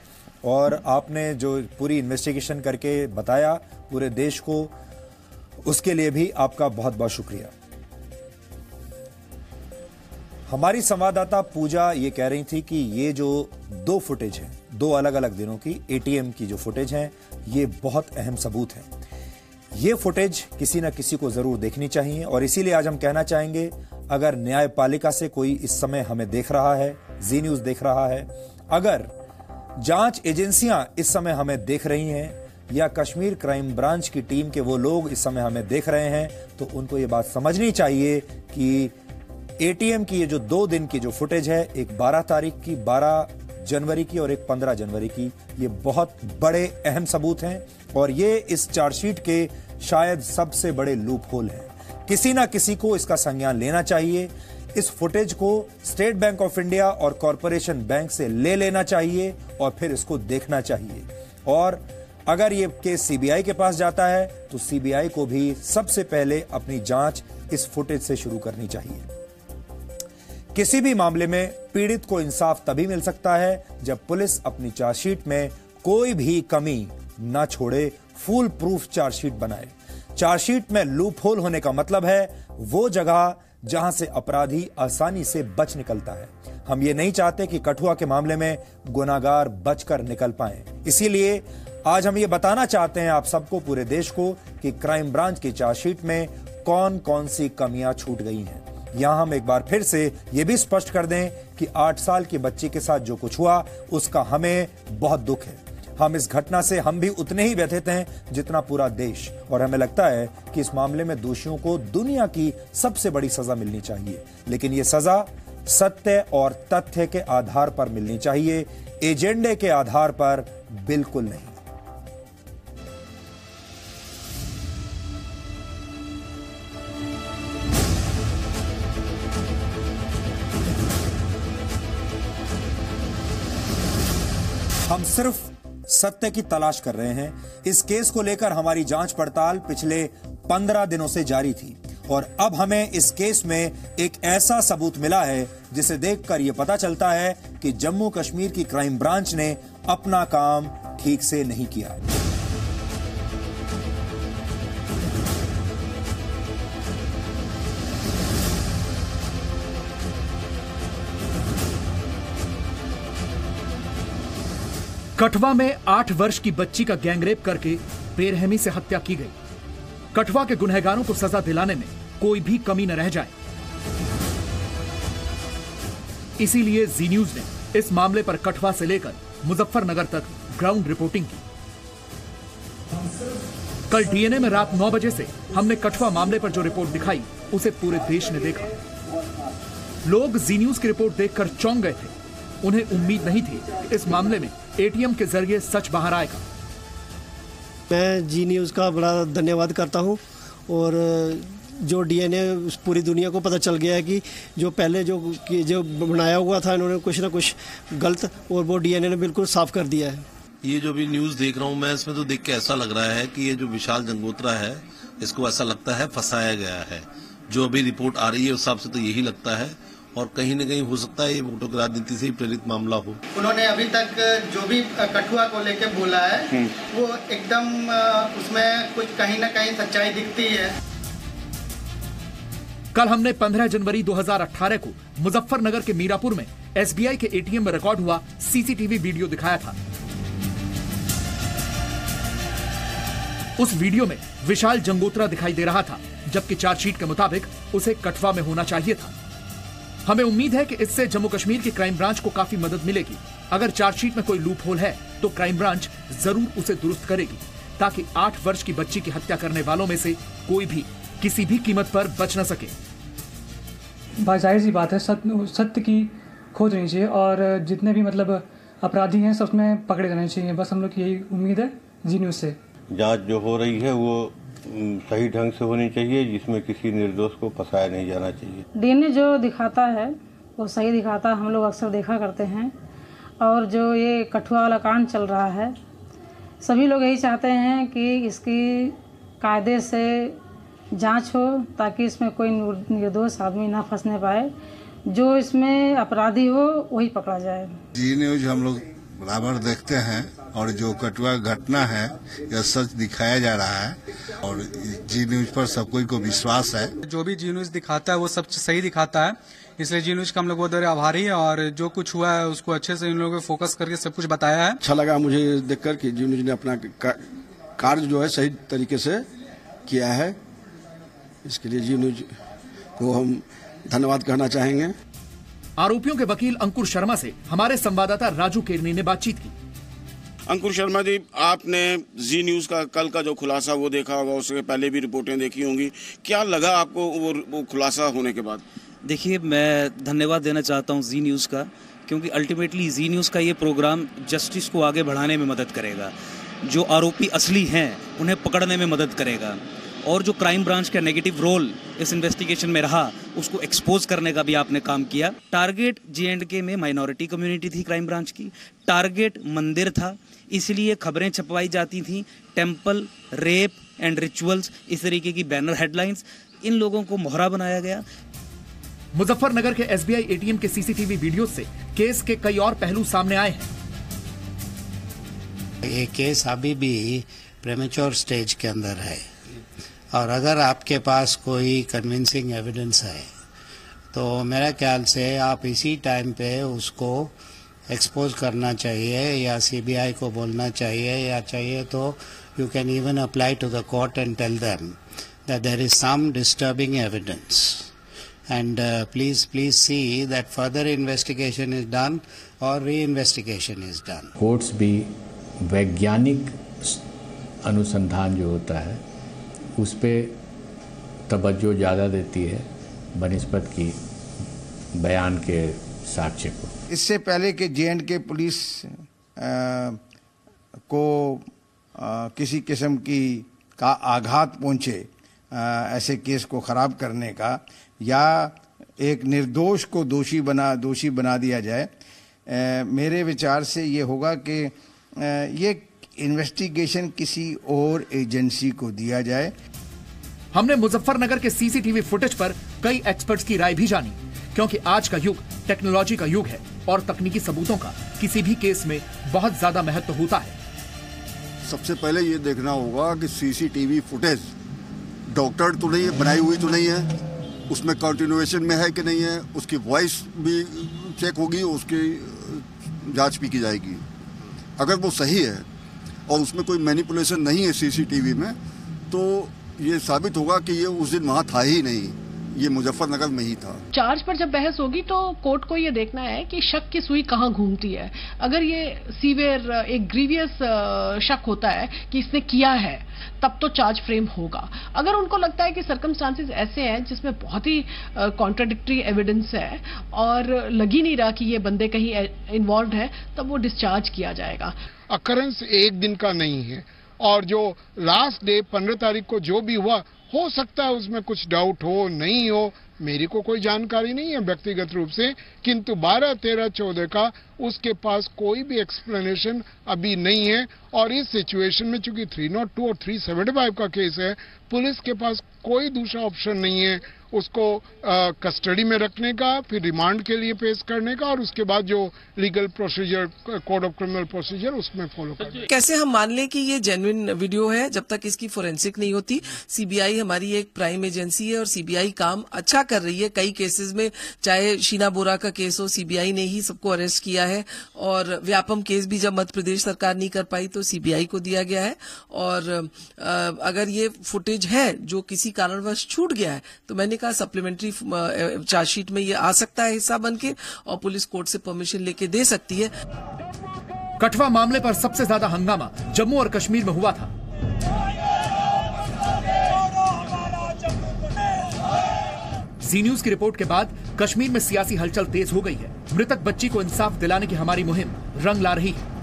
और आपने जो पूरी इन्वेस्टिगेशन करके बताया पूरे देश को, उसके लिए भी आपका बहुत बहुत शुक्रिया। हमारी संवाददाता पूजा ये कह रही थी कि ये जो 2 फुटेज हैं, 2 अलग अलग दिनों की एटीएम की जो फुटेज हैं, ये बहुत अहम सबूत है। ये फुटेज किसी न किसी को जरूर देखनी चाहिए, और इसीलिए आज हम कहना चाहेंगे, अगर न्यायपालिका से कोई इस समय हमें देख रहा है, जी न्यूज देख रहा है, अगर जांच एजेंसियां इस समय हमें देख रही हैं, या कश्मीर क्राइम ब्रांच की टीम के वो लोग इस समय हमें देख रहे हैं, तो उनको ये बात समझनी चाहिए कि एटीएम की ये जो 2 दिन की जो फुटेज है, एक 12 तारीख की, 12 जनवरी की और एक 15 जनवरी की, ये बहुत बड़े अहम सबूत हैं, और ये इस चार्जशीट के शायद सबसे बड़े लूप होल हैं। किसी ना किसी को इसका संज्ञान लेना चाहिए। इस फुटेज को स्टेट बैंक ऑफ इंडिया और कॉरपोरेशन बैंक से ले लेना चाहिए और फिर इसको देखना चाहिए। और अगर ये केस सीबीआई के पास जाता है तो सीबीआई को भी सबसे पहले अपनी जांच इस फुटेज से शुरू करनी चाहिए। किसी भी मामले में पीड़ित को इंसाफ तभी मिल सकता है जब पुलिस अपनी चार्जशीट में कोई भी कमी ना छोड़े, फुल प्रूफ चार्जशीट बनाए। चार्जशीट में लूप होल होने का मतलब है वो जगह जहां से अपराधी आसानी से बच निकलता है। हम ये नहीं चाहते कि कठुआ के मामले में गुनाहगार बचकर निकल पाएं। इसीलिए आज हम ये बताना चाहते हैं आप सबको, पूरे देश को, कि क्राइम ब्रांच की चार्जशीट में कौन कौन सी कमियां छूट गई हैं। यहां हम एक बार फिर से ये भी स्पष्ट कर दें कि 8 साल की बच्ची के साथ जो कुछ हुआ उसका हमें बहुत दुख है। हम इस घटना से हम भी उतने ही व्यथित हैं जितना पूरा देश, और हमें लगता है कि इस मामले में दोषियों को दुनिया की सबसे बड़ी सजा मिलनी चाहिए। लेकिन ये सजा सत्य और तथ्य के आधार पर मिलनी चाहिए, एजेंडे के आधार पर बिल्कुल नहीं। हम सिर्फ सत्य की तलाश कर रहे हैं। इस केस को लेकर हमारी जांच पड़ताल पिछले 15 दिनों से जारी थी, और अब हमें इस केस में एक ऐसा सबूत मिला है जिसे देखकर यह पता चलता है कि जम्मू कश्मीर की क्राइम ब्रांच ने अपना काम ठीक से नहीं किया। कठुआ में 8 वर्ष की बच्ची का गैंगरेप करके बेरहमी से हत्या की गई। कठुआ के गुनहगारों को सजा दिलाने में कोई भी कमी न रह जाए, इसीलिए जी न्यूज ने इस मामले पर कठुआ से लेकर मुजफ्फरनगर तक ग्राउंड रिपोर्टिंग की। कल डीएनए में रात 9 बजे से हमने कठुआ मामले पर जो रिपोर्ट दिखाई उसे पूरे देश ने देखा। लोग जी न्यूज की रिपोर्ट देखकर चौंक गए थे। उन्हें उम्मीद नहीं थी कि इस मामले में एटीएम के जरिए सच बाहर आएगा। मैं जी न्यूज़ का बड़ा धन्यवाद करता हूं, और जो डीएनए पूरी दुनिया को पता चल गया है कि जो पहले जो बनाया हुआ था इन्होंने कुछ ना कुछ गलत, और वो डीएनए ने बिल्कुल साफ कर दिया है। ये जो भी न्यूज़ देख रहा हूं मैं, इसमें तो देख के ऐसा लग रहा है कि ये जो विशाल जंगोत्रा है, इसको ऐसा लगता है फंसाया गया है। जो अभी रिपोर्ट आ रही है उस हिसाब से तो यही लगता है, और कहीं न कहीं हो सकता है ये वोटों की राजनीति से ही प्रेरित मामला हो। उन्होंने अभी तक जो भी कठुआ को लेके बोला है वो एकदम उसमें कुछ कहीं न कहीं सच्चाई दिखती है। कल हमने 15 जनवरी 2018 को मुजफ्फरनगर के मीरापुर में एसबीआई के एटीएम में रिकॉर्ड हुआ सीसीटीवी वीडियो दिखाया था। उस वीडियो में विशाल जंगोत्रा दिखाई दे रहा था, जबकि चार्जशीट के मुताबिक उसे कठुआ में होना चाहिए था। हमें उम्मीद है कि इससे जम्मू कश्मीर की क्राइम ब्रांच को काफी मदद मिलेगी। अगर चार्जशीट में कोई लूप होल है तो क्राइम ब्रांच जरूर उसे दुरुस्त करेगी, ताकि 8 वर्ष की बच्ची की हत्या करने वालों में से कोई भी किसी भी कीमत पर बच न सके। जाहिर सी बात है, सत्य की खोज होनी चाहिए, और जितने भी अपराधी हैं सब में पकड़े जाने चाहिए, बस हम लोग की यही उम्मीद है जी न्यूज़ से। जांच जो हो रही है वो सही ढंग से होनी चाहिए, जिसमें किसी निर्दोष को फंसाया नहीं जाना चाहिए। डीएनए जो दिखाता है वो सही दिखाता है, हम लोग अक्सर देखा करते हैं। और जो ये कठुआ वाला कांड चल रहा है, सभी लोग यही चाहते हैं कि इसकी कायदे से जांच हो ताकि इसमें कोई निर्दोष आदमी ना फंसने पाए, जो इसमें अपराधी हो वही पकड़ा जाए। जी न्यूज हम लोग बराबर देखते हैं और जो कठुआ घटना है यह सच दिखाया जा रहा है और जी न्यूज पर सब कोई को विश्वास है। जो भी जी न्यूज दिखाता है वो सब सही दिखाता है, इसलिए जी न्यूज का हम लोग बहुत आभारी है और जो कुछ हुआ है उसको अच्छे से इन लोगों को फोकस करके सब कुछ बताया है। अच्छा लगा मुझे देखकर कि जी न्यूज ने अपना कार्य जो है सही तरीके से किया है, इसके लिए जी न्यूज को हम धन्यवाद कहना चाहेंगे। आरोपियों के वकील अंकुर शर्मा से हमारे संवाददाता राजू केरनी ने बातचीत की। अंकुर शर्मा जी, आपने जी न्यूज का कल का जो खुलासा वो देखा होगा, उससे पहले भी रिपोर्टें देखी होंगी, क्या लगा आपको वो खुलासा होने के बाद? देखिए, मैं धन्यवाद देना चाहता हूँ जी न्यूज़ का, क्योंकि अल्टीमेटली जी न्यूज़ का ये प्रोग्राम जस्टिस को आगे बढ़ाने में मदद करेगा, जो आरोपी असली हैं उन्हें पकड़ने में मदद करेगा और जो क्राइम ब्रांच का नेगेटिव रोल इस इन्वेस्टिगेशन में रहा उसको एक्सपोज करने का भी आपने काम किया। टारगेट J&K में माइनॉरिटी कम्युनिटी थी क्राइम ब्रांच की, टारगेट मंदिर था, इसलिए खबरें छपवाई जाती थी, टेम्पल, रेप एंड रिचुअल्स, इस तरीके की बैनर हेडलाइंस, इन लोगों को मोहरा बनाया गया। मुजफ्फरनगर के SBI ATM के CCTV वीडियो से केस के कई और पहलू सामने आए हैं। ये केस अभी भी प्रेमेच्योर स्टेज के अंदर है और अगर आपके पास कोई कन्विंसिंग एविडेंस है तो मेरा ख्याल से आप इसी टाइम पे उसको एक्सपोज करना चाहिए या CBI को बोलना चाहिए, या चाहिए तो you can even apply to the court and tell them that there is some disturbing evidence and please see that further investigation is done or re-investigation is done. Courts भी वैज्ञानिक अनुसंधान जो होता है उस पे तवज्जो ज़्यादा देती है बनिस्बत की बयान के साक्ष्य को। इससे पहले कि J&K पुलिस को किसी किस्म की का आघात पहुंचे, ऐसे केस को खराब करने का या एक निर्दोष को दोषी बना दिया जाए, मेरे विचार से ये होगा कि ये इन्वेस्टिगेशन किसी और एजेंसी को दिया जाए। हमने मुजफ्फरनगर के CCTV फुटेज पर कई एक्सपर्ट्स की राय भी जानी, क्योंकि आज का युग टेक्नोलॉजी का युग है और तकनीकी सबूतों का किसी भी केस में बहुत ज्यादा महत्व होता है। सबसे पहले ये देखना होगा कि CCTV फुटेज डॉक्टर तो नहीं है, बनाई हुई तो नहीं है, उसमें कंटिन्यूएशन में है कि नहीं है, उसकी वॉइस भी चेक होगी, उसकी जांच भी की जाएगी। अगर वो सही है और उसमें कोई मैनिपुलेशन नहीं है CCTV में, तो ये साबित होगा कि ये उस दिन वहाँ था ही नहीं, ये मुजफ्फरनगर में ही था। चार्ज पर जब बहस होगी तो कोर्ट को ये देखना है कि शक की सुई कहाँ घूमती है। अगर ये सीवियर एक ग्रीवियस शक होता है कि इसने किया है, तब तो चार्ज फ्रेम होगा। अगर उनको लगता है कि सर्कमस्टांसेस ऐसे हैं जिसमें बहुत ही कॉन्ट्राडिक्टरी एविडेंस है और लग ही नहीं रहा कि ये बंदे कहीं इन्वॉल्व है, तब वो डिस्चार्ज किया जाएगा। अकरेंस एक दिन का नहीं है और जो लास्ट डे 15 तारीख को जो भी हुआ, हो सकता है उसमें कुछ डाउट हो, नहीं हो, मेरी को कोई जानकारी नहीं है व्यक्तिगत रूप से, किंतु 12, 13, 14 का उसके पास कोई भी एक्सप्लेनेशन अभी नहीं है। और इस सिचुएशन में चूंकि 302 और 375 का केस है, पुलिस के पास कोई दूसरा ऑप्शन नहीं है उसको कस्टडी में रखने का, फिर रिमांड के लिए पेश करने का और उसके बाद जो legal procedure, code of criminal procedure, उसमें फॉलो करना। कैसे हम मान लें कि ये जेन्युइन वीडियो है जब तक इसकी फोरेंसिक नहीं होती? CBI हमारी एक प्राइम एजेंसी है और CBI काम अच्छा कर रही है। कई केसेस में, चाहे शीना बोरा का केस हो, CBI ने ही सबको अरेस्ट किया है, और व्यापम केस भी जब मध्य प्रदेश सरकार नहीं कर पाई तो CBI को दिया गया है। और अगर ये फुटेज है जो किसी कारणवश छूट गया है तो मैंने कहा सप्लीमेंट्री चार्जशीट में ये आ सकता है हिस्सा बनके, और पुलिस कोर्ट से परमिशन लेके दे सकती है। कठुआ मामले पर सबसे ज्यादा हंगामा जम्मू और कश्मीर में हुआ था। जी न्यूज की रिपोर्ट के बाद कश्मीर में सियासी हलचल तेज हो गई है। मृतक बच्ची को इंसाफ दिलाने की हमारी मुहिम रंग ला रही है।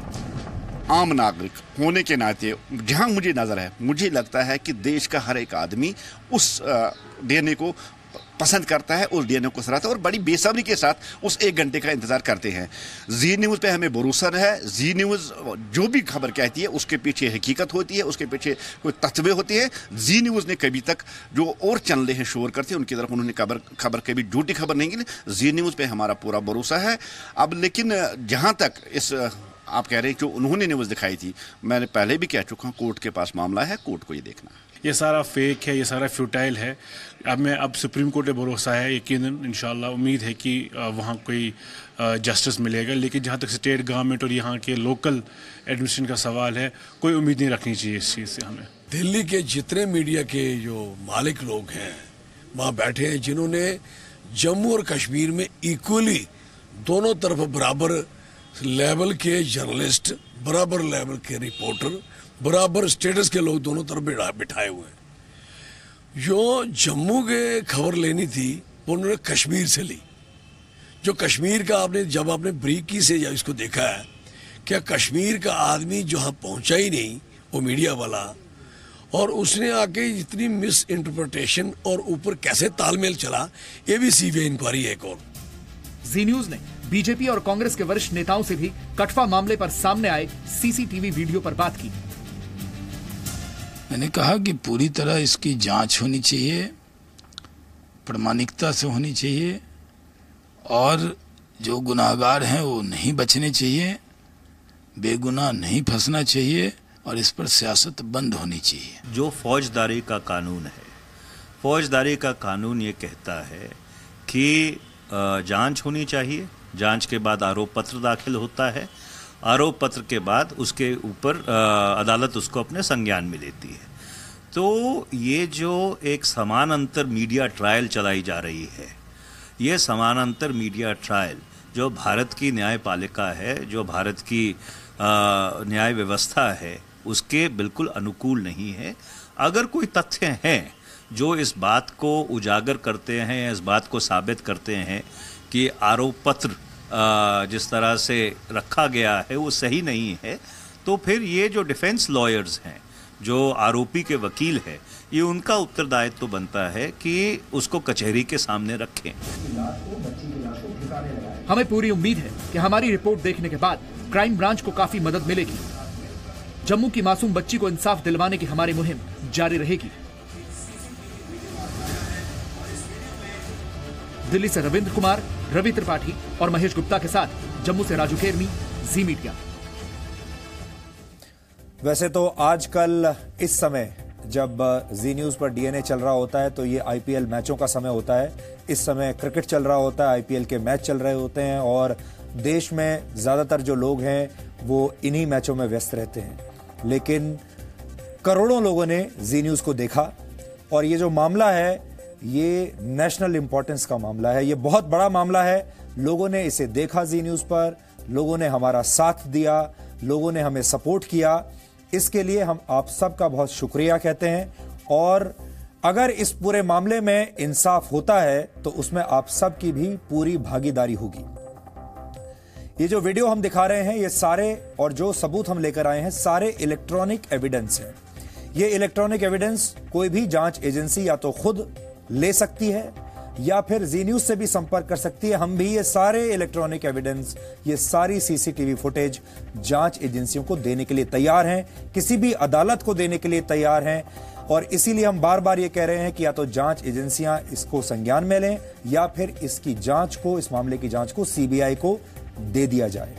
आम नागरिक होने के नाते जहां मुझे नजर है, मुझे लगता है कि देश का हर एक आदमी उस डीएनए को पसंद करता है, उस डीएनए को सराहता है और बड़ी बेसब्री के साथ उस 1 घंटे का इंतजार करते हैं। जी न्यूज़ पे हमें भरोसा है। जी न्यूज़ जो भी खबर कहती है उसके पीछे हकीकत होती है, उसके पीछे कोई तथ्य होते हैं। जी न्यूज़ ने कभी तक जो और चैनलें हैं शोर करते हैं उनकी तरफ उन्होंने खबर कभी झूठी खबर नहीं की। जी न्यूज़ पे हमारा पूरा भरोसा है। अब लेकिन जहां तक इस आप कह रहे हैं जो उन्होंने न्यूज़ दिखाई थी, मैंने पहले भी कह चुका हूँ, कोर्ट के पास मामला है, कोर्ट को ये देखना है। ये सारा फेक है, ये सारा फ्यूटाइल है। अब सुप्रीम कोर्ट पे भरोसा है, यकीनन इंशाल्लाह उम्मीद है कि वहाँ कोई जस्टिस मिलेगा। लेकिन जहाँ तक स्टेट गवर्नमेंट और यहाँ के लोकल एडमिनिस्ट्रेशन का सवाल है, कोई उम्मीद नहीं रखनी चाहिए इस चीज़ से हमें। दिल्ली के जितने मीडिया के जो मालिक लोग हैं वहाँ बैठे हैं, जिन्होंने जम्मू और कश्मीर में इक्वली दोनों तरफ बराबर लेवल के जर्नलिस्ट, बराबर लेवल के रिपोर्टर, बराबर स्टेटस के लोग दोनों तरफ बिठाए हुए हैं। जो जम्मू के खबर लेनी थी वो उन्होंने कश्मीर से ली। जो कश्मीर का जब आपने ब्रीकी से जब इसको देखा है, क्या कश्मीर का आदमी जहाँ पहुंचा ही नहीं, वो मीडिया वाला, और उसने आके इतनी मिस इंटरप्रिटेशन और ऊपर कैसे तालमेल चला, ये भी सीबीआई इंक्वायरी है एक और। जी न्यूज ने बीजेपी और कांग्रेस के वरिष्ठ नेताओं से भी कठुआ मामले पर सामने आए सीसीटीवी वीडियो पर बात की। मैंने कहा कि पूरी तरह इसकी जांच होनी चाहिए, प्रामाणिकता से होनी चाहिए, और जो गुनाहगार हैं वो नहीं बचने चाहिए, बेगुनाह नहीं फंसना चाहिए, और इस पर सियासत बंद होनी चाहिए। जो फौजदारी का कानून है, फौजदारी का कानून ये कहता है कि जांच होनी चाहिए, जांच के बाद आरोप पत्र दाखिल होता है, आरोप पत्र के बाद उसके ऊपर अदालत उसको अपने संज्ञान में लेती है। तो ये जो एक समानांतर मीडिया ट्रायल चलाई जा रही है, ये समानांतर मीडिया ट्रायल जो भारत की न्यायपालिका है, जो भारत की न्याय व्यवस्था है, उसके बिल्कुल अनुकूल नहीं है। अगर कोई तथ्य हैं जो इस बात को उजागर करते हैं, इस बात को साबित करते हैं कि आरोप पत्र जिस तरह से रखा गया है वो सही नहीं है, तो फिर ये जो डिफेंस लॉयर्स हैं, जो आरोपी के वकील हैं, ये उनका उत्तरदायित्व तो बनता है कि उसको कचहरी के सामने रखें। हमें पूरी उम्मीद है कि हमारी रिपोर्ट देखने के बाद क्राइम ब्रांच को काफी मदद मिलेगी। जम्मू की मासूम बच्ची को इंसाफ दिलवाने की हमारी मुहिम जारी रहेगी। दिल्ली से रविंद्र कुमार, रवि त्रिपाठी और महेश गुप्ता के साथ जम्मू से राजू केरमी, जी मीडिया। वैसे तो आजकल इस समय जब जी न्यूज पर डीएनए चल रहा होता है तो ये आईपीएल मैचों का समय होता है। इस समय क्रिकेट चल रहा होता है, आईपीएल के मैच चल रहे होते हैं और देश में ज्यादातर जो लोग हैं वो इन्हीं मैचों में व्यस्त रहते हैं। लेकिन करोड़ों लोगों ने जी न्यूज को देखा और ये जो मामला है ये नेशनल इंपॉर्टेंस का मामला है, ये बहुत बड़ा मामला है। लोगों ने इसे देखा जी न्यूज पर, लोगों ने हमारा साथ दिया, लोगों ने हमें सपोर्ट किया। इसके लिए हम आप सबका बहुत शुक्रिया कहते हैं और अगर इस पूरे मामले में इंसाफ होता है तो उसमें आप सबकी भी पूरी भागीदारी होगी। ये जो वीडियो हम दिखा रहे हैं ये सारे और जो सबूत हम लेकर आए हैं सारे इलेक्ट्रॉनिक एविडेंस हैं। ये इलेक्ट्रॉनिक एविडेंस कोई भी जांच एजेंसी या तो खुद ले सकती है या फिर जी न्यूज से भी संपर्क कर सकती है। हम भी ये सारे इलेक्ट्रॉनिक एविडेंस, ये सारी सीसीटीवी फुटेज जांच एजेंसियों को देने के लिए तैयार हैं, किसी भी अदालत को देने के लिए तैयार हैं। और इसीलिए हम बार बार ये कह रहे हैं कि या तो जांच एजेंसियां इसको संज्ञान में लें या फिर इसकी जांच को, इस मामले की जांच को सीबीआई को दे दिया जाए।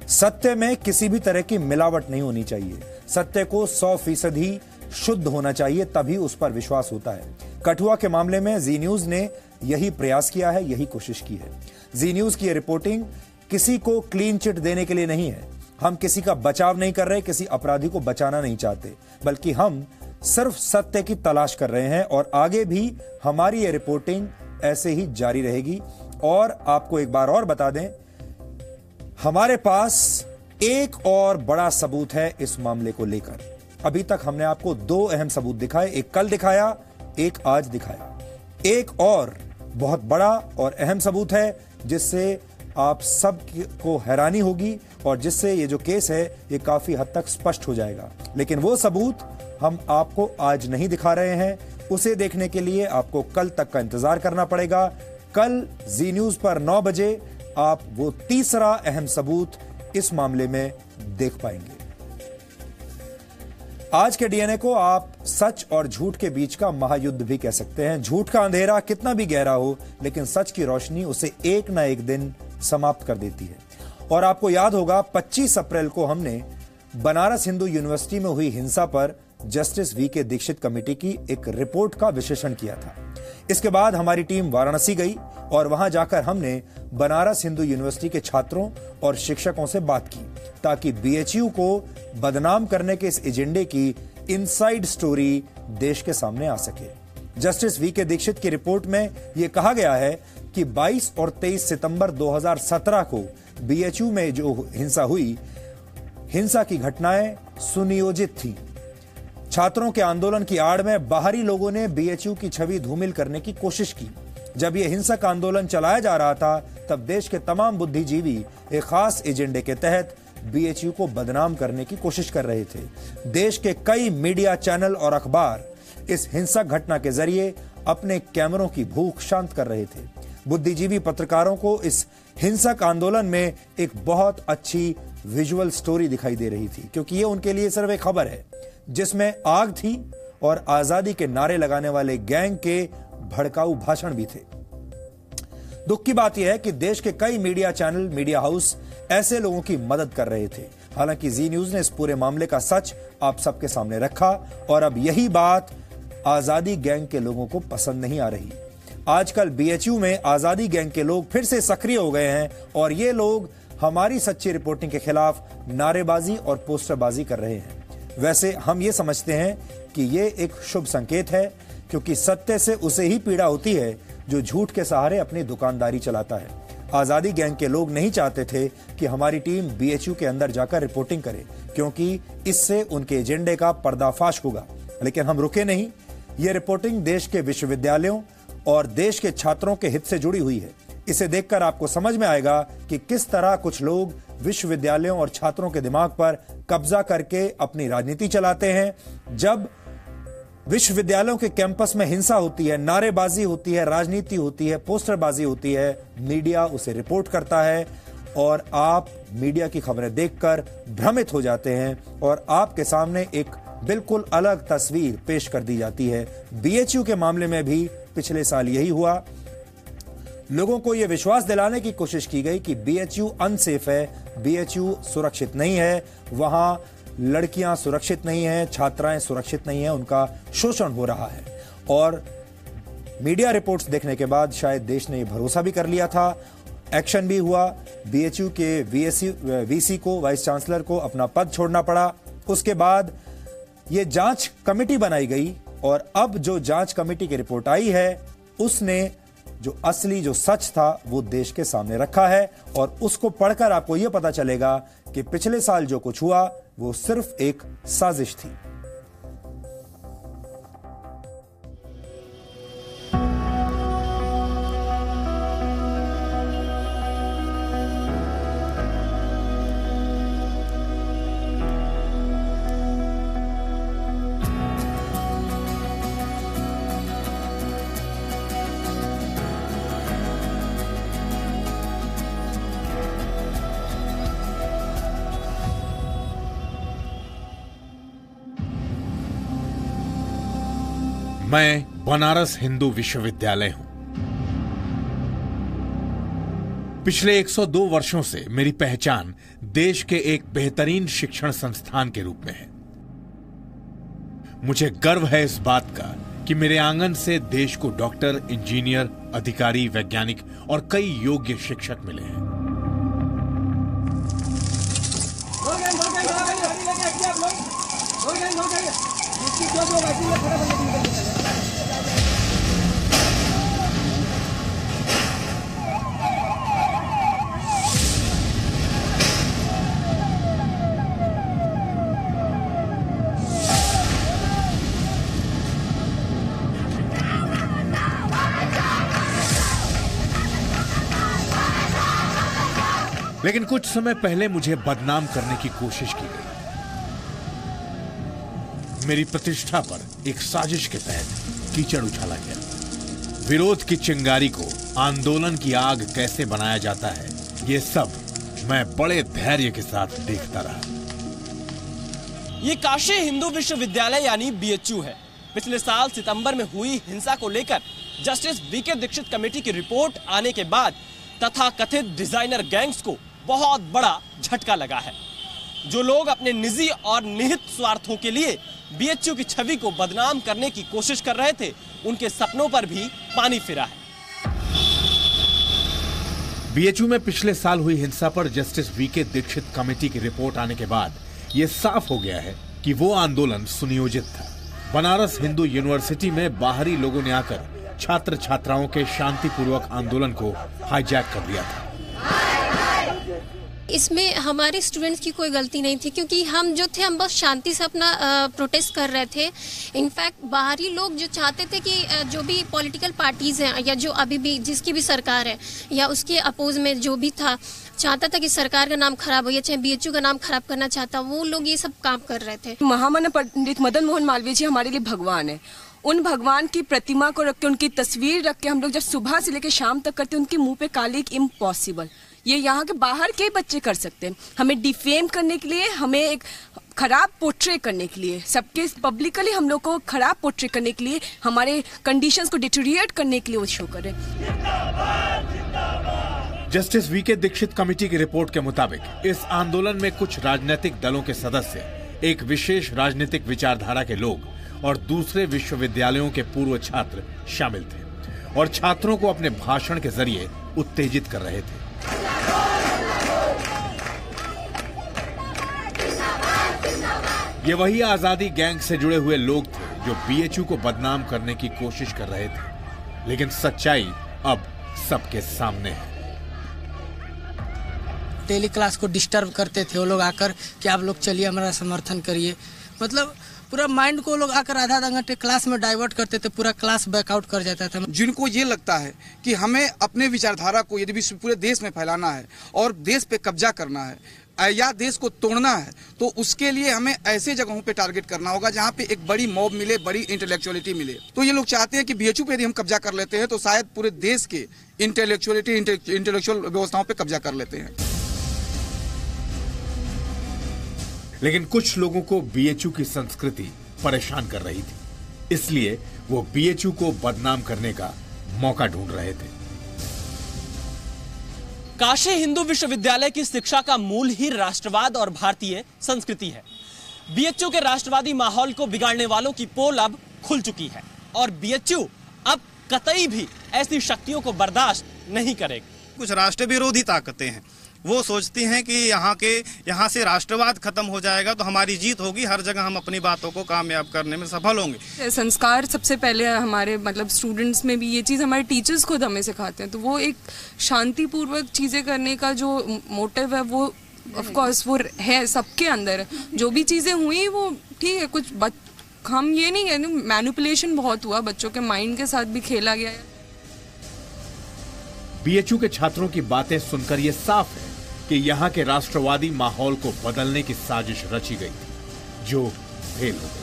सत्य में किसी भी तरह की मिलावट नहीं होनी चाहिए, सत्य को 100% ही शुद्ध होना चाहिए, तभी उस पर विश्वास होता है। कठुआ के मामले में जी न्यूज ने यही प्रयास किया है, यही कोशिश की है। जी न्यूज की रिपोर्टिंग किसी को क्लीन चिट देने के लिए नहीं है। हम किसी का बचाव नहीं कर रहे, किसी अपराधी को बचाना नहीं चाहते, बल्कि हम सिर्फ सत्य की तलाश कर रहे हैं और आगे भी हमारी ये रिपोर्टिंग ऐसे ही जारी रहेगी। और आपको एक बार और बता दें, हमारे पास एक और बड़ा सबूत है इस मामले को लेकर। अभी तक हमने आपको 2 अहम सबूत दिखाए, एक कल दिखाया, एक आज दिखाया। एक और बहुत बड़ा और अहम सबूत है जिससे आप सब को हैरानी होगी और जिससे ये जो केस है ये काफी हद तक स्पष्ट हो जाएगा। लेकिन वो सबूत हम आपको आज नहीं दिखा रहे हैं, उसे देखने के लिए आपको कल तक का इंतजार करना पड़ेगा। कल जी न्यूज पर 9 बजे आप वो तीसरा अहम सबूत इस मामले में देख पाएंगे। आज के डीएनए को आप सच और झूठ के बीच का महायुद्ध भी कह सकते हैं। झूठ का अंधेरा कितना भी गहरा हो, लेकिन सच की रोशनी उसे एक ना एक दिन समाप्त कर देती है। और आपको याद होगा 25 अप्रैल को हमने बनारस हिंदू यूनिवर्सिटी में हुई हिंसा पर जस्टिस वी.के. दीक्षित कमेटी की एक रिपोर्ट का विश्लेषण किया था। इसके बाद हमारी टीम वाराणसी गई और वहां जाकर हमने बनारस हिंदू यूनिवर्सिटी के छात्रों और शिक्षकों से बात की ताकि बीएचयू को बदनाम करने के इस एजेंडे की इनसाइड स्टोरी देश के सामने आ सके। Justice VK. दीक्षित की रिपोर्ट में यह कहा गया है कि 22 और 23 सितंबर 2017 को बीएचयू में जो हिंसा हुई, हिंसा की घटनाएं सुनियोजित थी। छात्रों के आंदोलन की आड़ में बाहरी लोगों ने बीएचयू की छवि धूमिल करने की कोशिश की। जब यह हिंसक आंदोलन चलाया जा रहा था तब देश के तमाम बुद्धिजीवी एक खास एजेंडे के तहत बीएचयू को बदनाम करने की कोशिश कर रहे थे। देश के कई मीडिया चैनल और अखबार इस हिंसक घटना के जरिए अपने कैमरों की भूख शांत कर रहे थे। बुद्धिजीवी पत्रकारों को इस हिंसक आंदोलन में एक बहुत अच्छी विजुअल स्टोरी दिखाई दे रही थी, क्योंकि ये उनके लिए सिर्फ एक खबर है जिसमें आग थी और आजादी के नारे लगाने वाले गैंग के भड़काऊ भाषण भी थे। दुख की बात यह है कि देश के कई मीडिया चैनल, मीडिया हाउस ऐसे लोगों की मदद कर रहे थे। हालांकि जी न्यूज ने इस पूरे मामले का सच आप सबके सामने रखा और अब यही बात आजादी गैंग के लोगों को पसंद नहीं आ रही। आजकल बीएचयू में आजादी गैंग के लोग फिर से सक्रिय हो गए हैं और ये लोग हमारी सच्ची रिपोर्टिंग के खिलाफ नारेबाजी और पोस्टरबाजी कर रहे हैं। वैसे हम ये समझते हैं कि ये एक शुभ संकेत है, क्योंकि सत्य से उसे ही पीड़ा होती है जो झूठ के सहारे अपनी दुकानदारी चलाता है। आजादी गैंग के लोग नहीं चाहते थे कि हमारी टीम बीएचयू के अंदर जाकर रिपोर्टिंग करे, क्योंकि इससे उनके एजेंडे का पर्दाफाश होगा। लेकिन हम रुके नहीं। ये रिपोर्टिंग देश के विश्वविद्यालयों और देश के छात्रों के हित से जुड़ी हुई है। इसे देखकर आपको समझ में आएगा कि किस तरह कुछ लोग विश्वविद्यालयों और छात्रों के दिमाग पर कब्जा करके अपनी राजनीति चलाते हैं। जब विश्वविद्यालयों के कैंपस में हिंसा होती है, नारेबाजी होती है, राजनीति होती है, पोस्टरबाजी होती है, मीडिया उसे रिपोर्ट करता है और आप मीडिया की खबरें देखकर भ्रमित हो जाते हैं और आपके सामने एक बिल्कुल अलग तस्वीर पेश कर दी जाती है। बीएचयू के मामले में भी पिछले साल यही हुआ। लोगों को यह विश्वास दिलाने की कोशिश की गई कि बीएचयू अनसेफ है, बीएचयू सुरक्षित नहीं है, वहां लड़कियां सुरक्षित नहीं हैं, छात्राएं सुरक्षित नहीं हैं, उनका शोषण हो रहा है। और मीडिया रिपोर्ट्स देखने के बाद शायद देश ने यह भरोसा भी कर लिया था। एक्शन भी हुआ। बीएचयू के वीसी को, वाइस चांसलर को अपना पद छोड़ना पड़ा। उसके बाद यह जांच कमेटी बनाई गई और अब जो जांच कमेटी की रिपोर्ट आई है उसने जो असली जो सच था वो देश के सामने रखा है और उसको पढ़कर आपको यह पता चलेगा कि पिछले साल जो कुछ हुआ वो सिर्फ एक साजिश थी। मैं बनारस हिंदू विश्वविद्यालय हूं। पिछले 102 वर्षों से मेरी पहचान देश के एक बेहतरीन शिक्षण संस्थान के रूप में है। मुझे गर्व है इस बात का कि मेरे आंगन से देश को डॉक्टर, इंजीनियर, अधिकारी, वैज्ञानिक और कई योग्य शिक्षक मिले हैं। लेकिन कुछ समय पहले मुझे बदनाम करने की कोशिश की गई। मेरी प्रतिष्ठा पर एक साजिश के तहत कीचड़ उछाला गया। विरोध की चिंगारी को आंदोलन की आग कैसे बनाया जाता है, ये सब मैं बड़े धैर्य के साथ देखता रहा। ये काशी हिंदू विश्वविद्यालय यानी बीएचयू है। पिछले साल सितंबर में हुई हिंसा को लेकर जस्टिस वीके दीक्षित कमेटी की रिपोर्ट आने के बाद तथाकथित डिजाइनर गैंग्स को बहुत बड़ा झटका लगा है। जो लोग अपने निजी और निहित स्वार्थों के लिए बीएचयू की छवि को बदनाम करने की कोशिश कर रहे थे, उनके सपनों पर भी पानी फिरा है। बीएचयू में पिछले साल हुई हिंसा पर जस्टिस वीके दीक्षित कमेटी की रिपोर्ट आने के बाद यह साफ हो गया है कि वो आंदोलन सुनियोजित था। बनारस हिंदू यूनिवर्सिटी में बाहरी लोगों ने आकर छात्र छात्राओं के शांतिपूर्वक आंदोलन को हाईजैक कर लिया था। इसमें हमारे स्टूडेंट्स की कोई गलती नहीं थी, क्योंकि हम जो थे हम बहुत शांति से अपना प्रोटेस्ट कर रहे थे। इनफैक्ट बाहरी लोग जो चाहते थे कि जो भी पॉलिटिकल पार्टीज हैं या जो अभी भी जिसकी भी सरकार है या उसके अपोज में जो भी था, चाहता था कि सरकार का नाम खराब हो या चाहे बीएचयू का नाम खराब करना चाहता, वो लोग ये सब काम कर रहे थे। महामानव पंडित मदन मोहन मालवीय जी हमारे लिए भगवान है। उन भगवान की प्रतिमा को रख के, उनकी तस्वीर रख के हम लोग जब सुबह से लेकर शाम तक करते, उनके मुंह पे कालिक इम्पॉसिबल। ये यहाँ के बाहर के बच्चे कर सकते हैं। हमें डिफेम करने के लिए, हमें एक खराब पोर्ट्रे करने के लिए, सबके पब्लिकली हम लोग को खराब पोर्ट्रे करने के लिए, हमारे कंडीशंस को डिटेरिएट करने के लिए वो शो कर रहे हैं। जस्टिस वीके दीक्षित कमेटी की रिपोर्ट के मुताबिक इस आंदोलन में कुछ राजनीतिक दलों के सदस्य, एक विशेष राजनीतिक विचारधारा के लोग और दूसरे विश्वविद्यालयों के पूर्व छात्र शामिल थे और छात्रों को अपने भाषण के जरिए उत्तेजित कर रहे थे। ये वही आजादी गैंग से जुड़े हुए लोग थे जो बीएचयू को बदनाम करने की कोशिश कर रहे थे, लेकिन सच्चाई अब सबके सामने है। डेली क्लास को डिस्टर्ब करते थे वो लोग आकर कि आप लोग चलिए हमारा समर्थन करिए, मतलब पूरा माइंड को लोग आकर आधा घंटे क्लास में डाइवर्ट करते थे, पूरा क्लास बैकआउट कर जाता था। जिनको ये लगता है कि हमें अपने विचारधारा को यदि पूरे देश में फैलाना है और देश पे कब्जा करना है या देश को तोड़ना है, तो उसके लिए हमें ऐसे जगहों पे टारगेट करना होगा जहाँ पे एक बड़ी मॉब मिले, बड़ी इंटेलेक्चुअलिटी मिले। तो ये लोग चाहते हैं कि बीएचयू पे यदि हम कब्जा कर लेते हैं तो शायद पूरे देश के इंटेलेक्चुअल व्यवस्थाओं पे कब्जा कर लेते हैं। लेकिन कुछ लोगों को बीएचयू की संस्कृति परेशान कर रही थी, इसलिए वो बीएचयू को बदनाम करने का मौका ढूंढ रहे थे। काशी हिंदू विश्वविद्यालय की शिक्षा का मूल ही राष्ट्रवाद और भारतीय संस्कृति है। बीएचयू के राष्ट्रवादी माहौल को बिगाड़ने वालों की पोल अब खुल चुकी है और बीएचयू अब कतई भी ऐसी शक्तियों को बर्दाश्त नहीं करेगा। कुछ राष्ट्र विरोधी ताकतें हैं, वो सोचती हैं कि यहाँ से राष्ट्रवाद खत्म हो जाएगा तो हमारी जीत होगी, हर जगह हम अपनी बातों को कामयाब करने में सफल होंगे। संस्कार सबसे पहले हमारे स्टूडेंट्स में भी ये चीज़ हमारे टीचर्स खुद हमें सिखाते हैं, तो वो एक शांतिपूर्वक चीज़ें करने का जो मोटिव है वो ऑफ कोर्स वो है सबके अंदर। जो भी चीज़ें हुई वो ठीक है, कुछ हम ये नहीं कहते, मैनिपुलेशन बहुत हुआ, बच्चों के माइंड के साथ भी खेला गया है। बीएचयू के छात्रों की बातें सुनकर यह साफ है कि यहाँ के राष्ट्रवादी माहौल को बदलने की साजिश रची गई थी, जो फेल हो गई।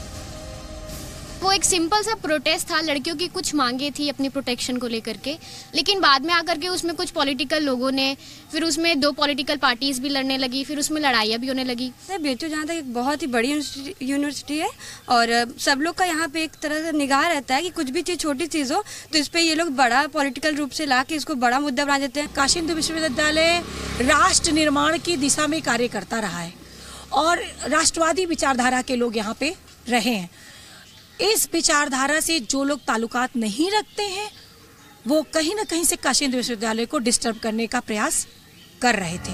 वो एक सिंपल सा प्रोटेस्ट था, लड़कियों की कुछ मांगे थी अपनी प्रोटेक्शन को लेकर के, लेकिन बाद में आकर के उसमें कुछ पॉलिटिकल लोगों ने, फिर उसमें 2 पॉलिटिकल पार्टीज भी लड़ने लगी, फिर उसमें लड़ाइयाँ भी होने लगी। बीएचयू जहाँ तक एक बहुत ही बड़ी यूनिवर्सिटी है और सब लोग का यहाँ पे एक तरह का निगाह रहता है कि कुछ भी चीज़ छोटी चीज़ हो तो इस पर ये लोग बड़ा पॉलिटिकल रूप से ला के इसको बड़ा मुद्दा बना देते हैं। काशी हिंदू विश्वविद्यालय राष्ट्र निर्माण की दिशा में कार्य करता रहा है और राष्ट्रवादी विचारधारा के लोग यहाँ पे रहे हैं। इस विचारधारा से जो लोग ताल्लुकात नहीं रखते हैं वो कहीं ना कहीं से काशी हिंदू विश्वविद्यालय को डिस्टर्ब करने का प्रयास कर रहे थे।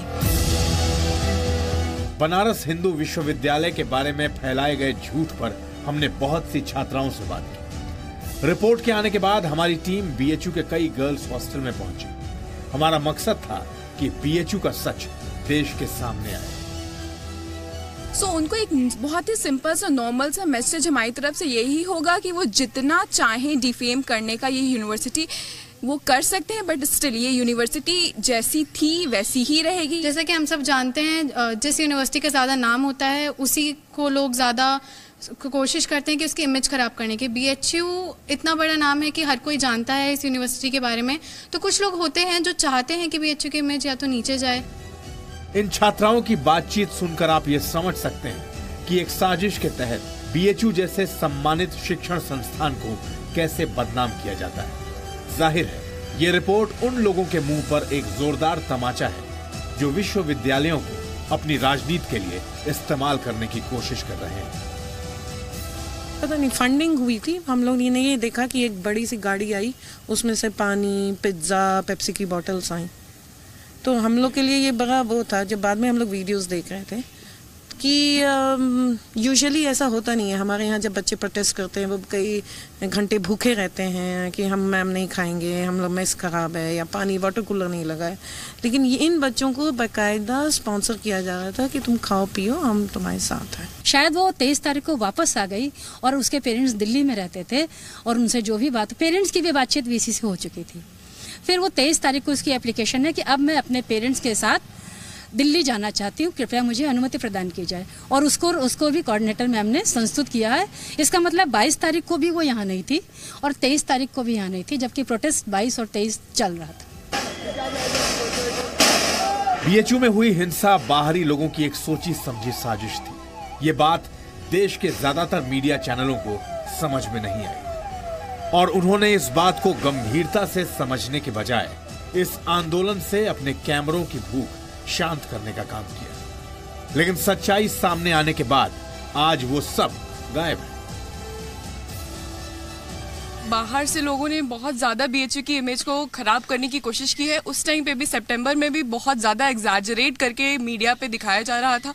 बनारस हिंदू विश्वविद्यालय के बारे में फैलाए गए झूठ पर हमने बहुत सी छात्राओं से बात की। रिपोर्ट के आने के बाद हमारी टीम बीएचयू के कई गर्ल्स हॉस्टल में पहुंची। हमारा मकसद था कि बीएचयू का सच देश के सामने आए। सो उनको एक बहुत ही सिंपल सा नॉर्मल सा मैसेज हमारी तरफ से यही होगा कि वो जितना चाहें डिफेम करने का ये यूनिवर्सिटी वो कर सकते हैं, बट स्टिल ये यूनिवर्सिटी जैसी थी वैसी ही रहेगी। जैसा कि हम सब जानते हैं, जिस यूनिवर्सिटी का ज़्यादा नाम होता है उसी को लोग ज़्यादा कोशिश करते हैं कि उसकी इमेज खराब करने की। BHU इतना बड़ा नाम है कि हर कोई जानता है इस यूनिवर्सिटी के बारे में, तो कुछ लोग होते हैं जो चाहते हैं कि BHU की इमेज या तो नीचे जाए। इन छात्राओं की बातचीत सुनकर आप ये समझ सकते हैं कि एक साजिश के तहत BHU जैसे सम्मानित शिक्षण संस्थान को कैसे बदनाम किया जाता है। जाहिर है ये रिपोर्ट उन लोगों के मुंह पर एक जोरदार तमाचा है जो विश्वविद्यालयों को अपनी राजनीति के लिए इस्तेमाल करने की कोशिश कर रहे हैं। पता नहीं फंडिंग हुई थी, हम लोग ने ये देखा कि एक बड़ी सी गाड़ी आई, उसमें से पानी, पिज्ज़ा, पेप्सी की बॉटल्स आई, तो हम लोग के लिए ये बड़ा वो था। जब बाद में हम लोग वीडियोस देख रहे थे कि यूजुअली ऐसा होता नहीं है हमारे यहाँ। जब बच्चे प्रोटेस्ट करते हैं वो कई घंटे भूखे रहते हैं कि हम मैम नहीं खाएंगे, हम लोग मेस खराब है या पानी वाटर कूलर नहीं लगा है, लेकिन इन बच्चों को बाकायदा स्पॉन्सर किया जा रहा था कि तुम खाओ पियो, हम तुम्हारे साथ हैं। शायद वो 23 तारीख को वापस आ गई और उसके पेरेंट्स दिल्ली में रहते थे और उनसे जो भी बात, पेरेंट्स की भी बातचीत VC से हो चुकी थी। फिर वो 23 तारीख को उसकी एप्लीकेशन है कि अब मैं अपने पेरेंट्स के साथ दिल्ली जाना चाहती हूँ, कृपया मुझे अनुमति प्रदान की जाए, और उसको भी कोऑर्डिनेटर मैम ने संस्तुत किया है। इसका मतलब 22 तारीख को भी वो यहाँ नहीं थी और 23 तारीख को भी यहाँ नहीं थी, जबकि प्रोटेस्ट 22 और 23 चल रहा था। BHU में हुई हिंसा बाहरी लोगों की एक सोची समझी साजिश थी। ये बात देश के ज्यादातर मीडिया चैनलों को समझ में नहीं आई और उन्होंने इस बात को गंभीरता से समझने के बजाय इस आंदोलन से अपने कैमरों की भूख शांत करने का काम किया। लेकिन सच्चाई सामने आने के बाद आज वो सब गायब है। बाहर से लोगों ने बहुत ज़्यादा BHU की इमेज को ख़राब करने की कोशिश की है। उस टाइम पे भी सितंबर में भी बहुत ज़्यादा एग्जैजरेट करके मीडिया पे दिखाया जा रहा था।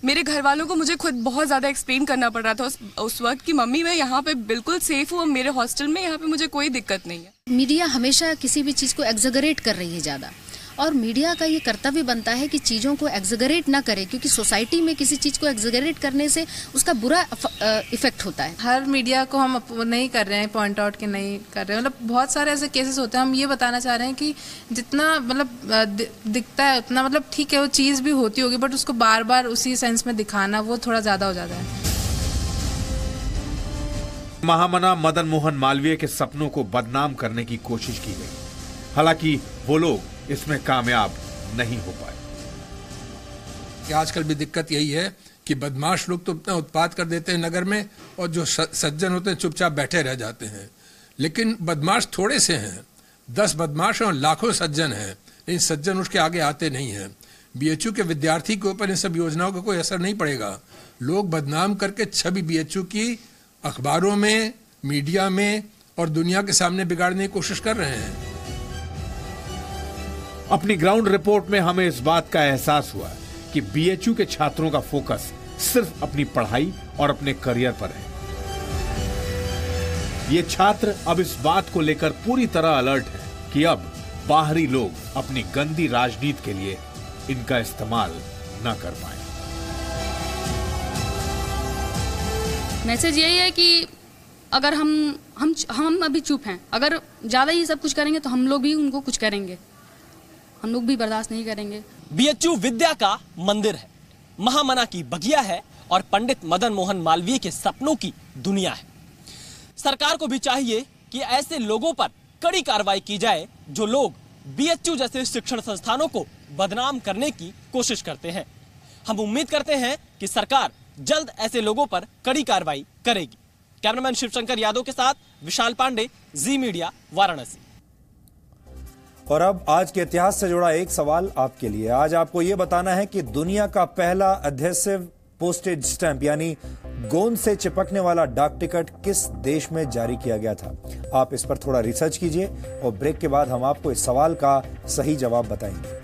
मेरे घर वालों को मुझे खुद बहुत ज़्यादा एक्सप्लेन करना पड़ रहा था उस वक्त कि मम्मी मैं यहाँ पे बिल्कुल सेफ हूँ, मेरे हॉस्टल में यहाँ पे मुझे कोई दिक्कत नहीं है। मीडिया हमेशा किसी भी चीज़ को एग्जैजरेट कर रही है ज़्यादा, और मीडिया का ये कर्तव्य बनता है कि चीज़ों को एग्जैजरेट ना करे, क्योंकि सोसाइटी में किसी चीज़ को एग्जैजरेट करने से उसका बुरा इफेक्ट होता है। हर मीडिया को हम नहीं कर रहे हैं पॉइंट आउट कि नहीं कर रहे हैं, मतलब बहुत सारे ऐसे केसेस होते हैं। हम ये बताना चाह रहे हैं कि जितना मतलब दिखता है उतना, मतलब ठीक है वो चीज़ भी होती होगी, बट उसको बार बार उसी सेंस में दिखाना वो थोड़ा ज़्यादा हो जाता है। महामना मदन मोहन मालवीय के सपनों को बदनाम करने की कोशिश की गई, हालांकि वो लोग इसमें कामयाब नहीं हो पाए। कि आजकल भी दिक्कत यही है कि बदमाश लोग तो इतना उत्पात कर देते हैं नगर में, और जो सज्जन होते हैं चुपचाप बैठे रह जाते हैं। लेकिन बदमाश थोड़े से हैं, 10 बदमाश और लाखों सज्जन हैं, इन सज्जन उसके आगे आते नहीं हैं। BHU के विद्यार्थी के ऊपर इन सब योजनाओं का कोई असर नहीं पड़ेगा। लोग बदनाम करके छवि BHU की अखबारों में, मीडिया में और दुनिया के सामने बिगाड़ने की कोशिश कर रहे हैं। अपनी ग्राउंड रिपोर्ट में हमें इस बात का एहसास हुआ कि BHU के छात्रों का फोकस सिर्फ अपनी पढ़ाई और अपने करियर पर है। ये छात्र अब इस बात को लेकर पूरी तरह अलर्ट हैं कि अब बाहरी लोग अपनी गंदी राजनीति के लिए इनका इस्तेमाल न कर पाए। मैसेज यही है कि अगर हम अभी चुप हैं, अगर ज्यादा ही सब कुछ करेंगे तो हम लोग भी उनको कुछ करेंगे, हम लोग भी बर्दाश्त नहीं करेंगे। BHU विद्या का मंदिर है, महामना की बगिया है और पंडित मदन मोहन मालवीय के सपनों की दुनिया है। सरकार को भी चाहिए कि ऐसे लोगों पर कड़ी कार्रवाई की जाए जो लोग BHU जैसे शिक्षण संस्थानों को बदनाम करने की कोशिश करते हैं। हम उम्मीद करते हैं कि सरकार जल्द ऐसे लोगों पर कड़ी कार्रवाई करेगी। कैमरामैन शिवशंकर यादव के साथ विशाल पांडे, जी मीडिया, वाराणसी। और अब आज के इतिहास से जुड़ा एक सवाल आपके लिए। आज आपको यह बताना है कि दुनिया का पहला एडहेसिव पोस्टेज स्टैंप यानी गोंद से चिपकने वाला डाक टिकट किस देश में जारी किया गया था। आप इस पर थोड़ा रिसर्च कीजिए और ब्रेक के बाद हम आपको इस सवाल का सही जवाब बताएंगे।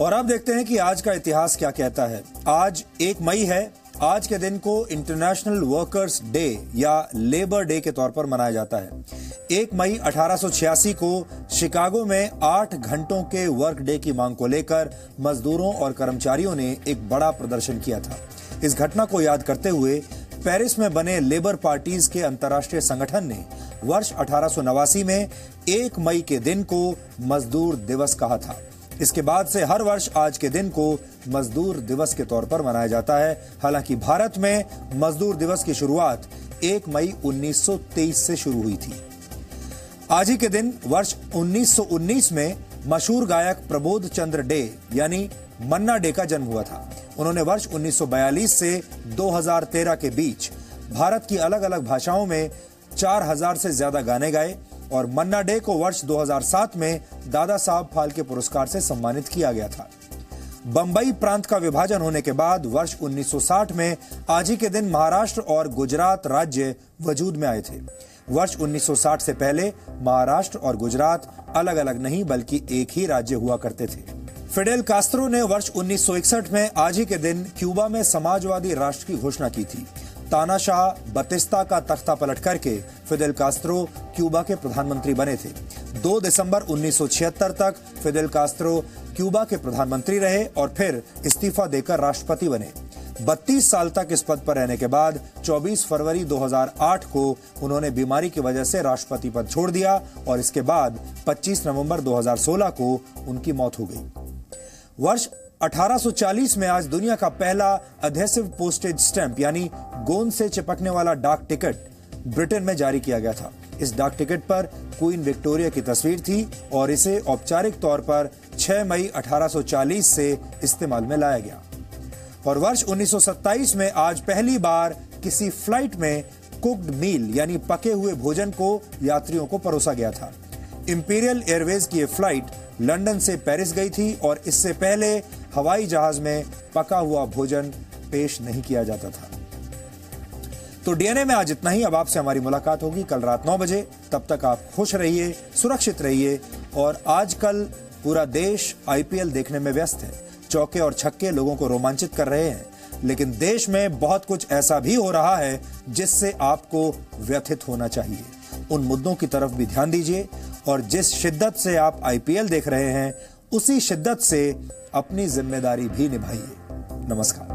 और अब देखते हैं कि आज का इतिहास क्या कहता है। आज 1 मई है। आज के दिन को इंटरनेशनल वर्कर्स डे या लेबर डे के तौर पर मनाया जाता है। 1 मई 1886 को शिकागो में 8 घंटों के वर्क डे की मांग को लेकर मजदूरों और कर्मचारियों ने एक बड़ा प्रदर्शन किया था। इस घटना को याद करते हुए पेरिस में बने लेबर पार्टीज के अंतर्राष्ट्रीय संगठन ने वर्ष 1889 में 1 मई के दिन को मजदूर दिवस कहा था। इसके बाद से हर वर्ष आज के दिन को मजदूर दिवस के तौर पर मनाया जाता है। हालांकि भारत में मजदूर दिवस की शुरुआत 1 मई 1923 से शुरू हुई थी। आज ही के दिन वर्ष 1919 में मशहूर गायक प्रबोध चंद्र डे यानी मन्ना डे का जन्म हुआ था। उन्होंने वर्ष 1942 से 2013 के बीच भारत की अलग अलग भाषाओं में 4000 से ज्यादा गाने गाए और मन्ना डे को वर्ष 2007 में दादा साहब फाल्के पुरस्कार से सम्मानित किया गया था। बंबई प्रांत का विभाजन होने के बाद वर्ष 1960 में आज ही के दिन महाराष्ट्र और गुजरात राज्य वजूद में आए थे। वर्ष 1960 से पहले महाराष्ट्र और गुजरात अलग अलग नहीं बल्कि एक ही राज्य हुआ करते थे। फिडेल कास्त्रो ने वर्ष 1961 में आज ही के दिन क्यूबा में समाजवादी राष्ट्र की घोषणा की थी। तानाशाह बतिस्ता का तख्ता पलट करके फिडेल कास्त्रो क्यूबा के प्रधानमंत्री बने थे। 2 दिसंबर 1976 तक फिडेल कास्त्रो क्यूबा के प्रधानमंत्री रहे और फिर इस्तीफा देकर राष्ट्रपति बने। 32 साल तक इस पद पर रहने के बाद 24 फरवरी 2008 को उन्होंने बीमारी की वजह से राष्ट्रपति पद छोड़ दिया और इसके बाद 25 नवंबर 2016 को उनकी मौत हो गई। वर्ष 1840 में आज दुनिया का पहला एडहेसिव पोस्टेज स्टैंप यानी गोंद से चिपकने वाला डाक टिकट ब्रिटेन में जारी किया गया था। इस डाक टिकट पर क्वीन विक्टोरिया की तस्वीर थी और इसे औपचारिक तौर पर 6 मई 1840 से इस्तेमाल में लाया गया। और वर्ष 1927 में आज पहली बार किसी फ्लाइट में कुक्ड मील यानी पके हुए भोजन को यात्रियों को परोसा गया था। इंपीरियल एयरवेज की यह फ्लाइट लंदन से पेरिस गई थी और इससे पहले हवाई जहाज में पका हुआ भोजन पेश नहीं किया जाता था। तो डीएनए में आज इतना ही। अब आपसे हमारी मुलाकात होगी कल रात 9 बजे। तब तक आप खुश रहिए, सुरक्षित रहिए। और आजकल पूरा देश आईपीएल देखने में व्यस्त है। चौके और छक्के लोगों को रोमांचित कर रहे हैं, लेकिन देश में बहुत कुछ ऐसा भी हो रहा है जिससे आपको व्यथित होना चाहिए। उन मुद्दों की तरफ भी ध्यान दीजिए और जिस शिद्दत से आप आईपीएल देख रहे हैं उसी शिद्दत से अपनी जिम्मेदारी भी निभाइए। नमस्कार।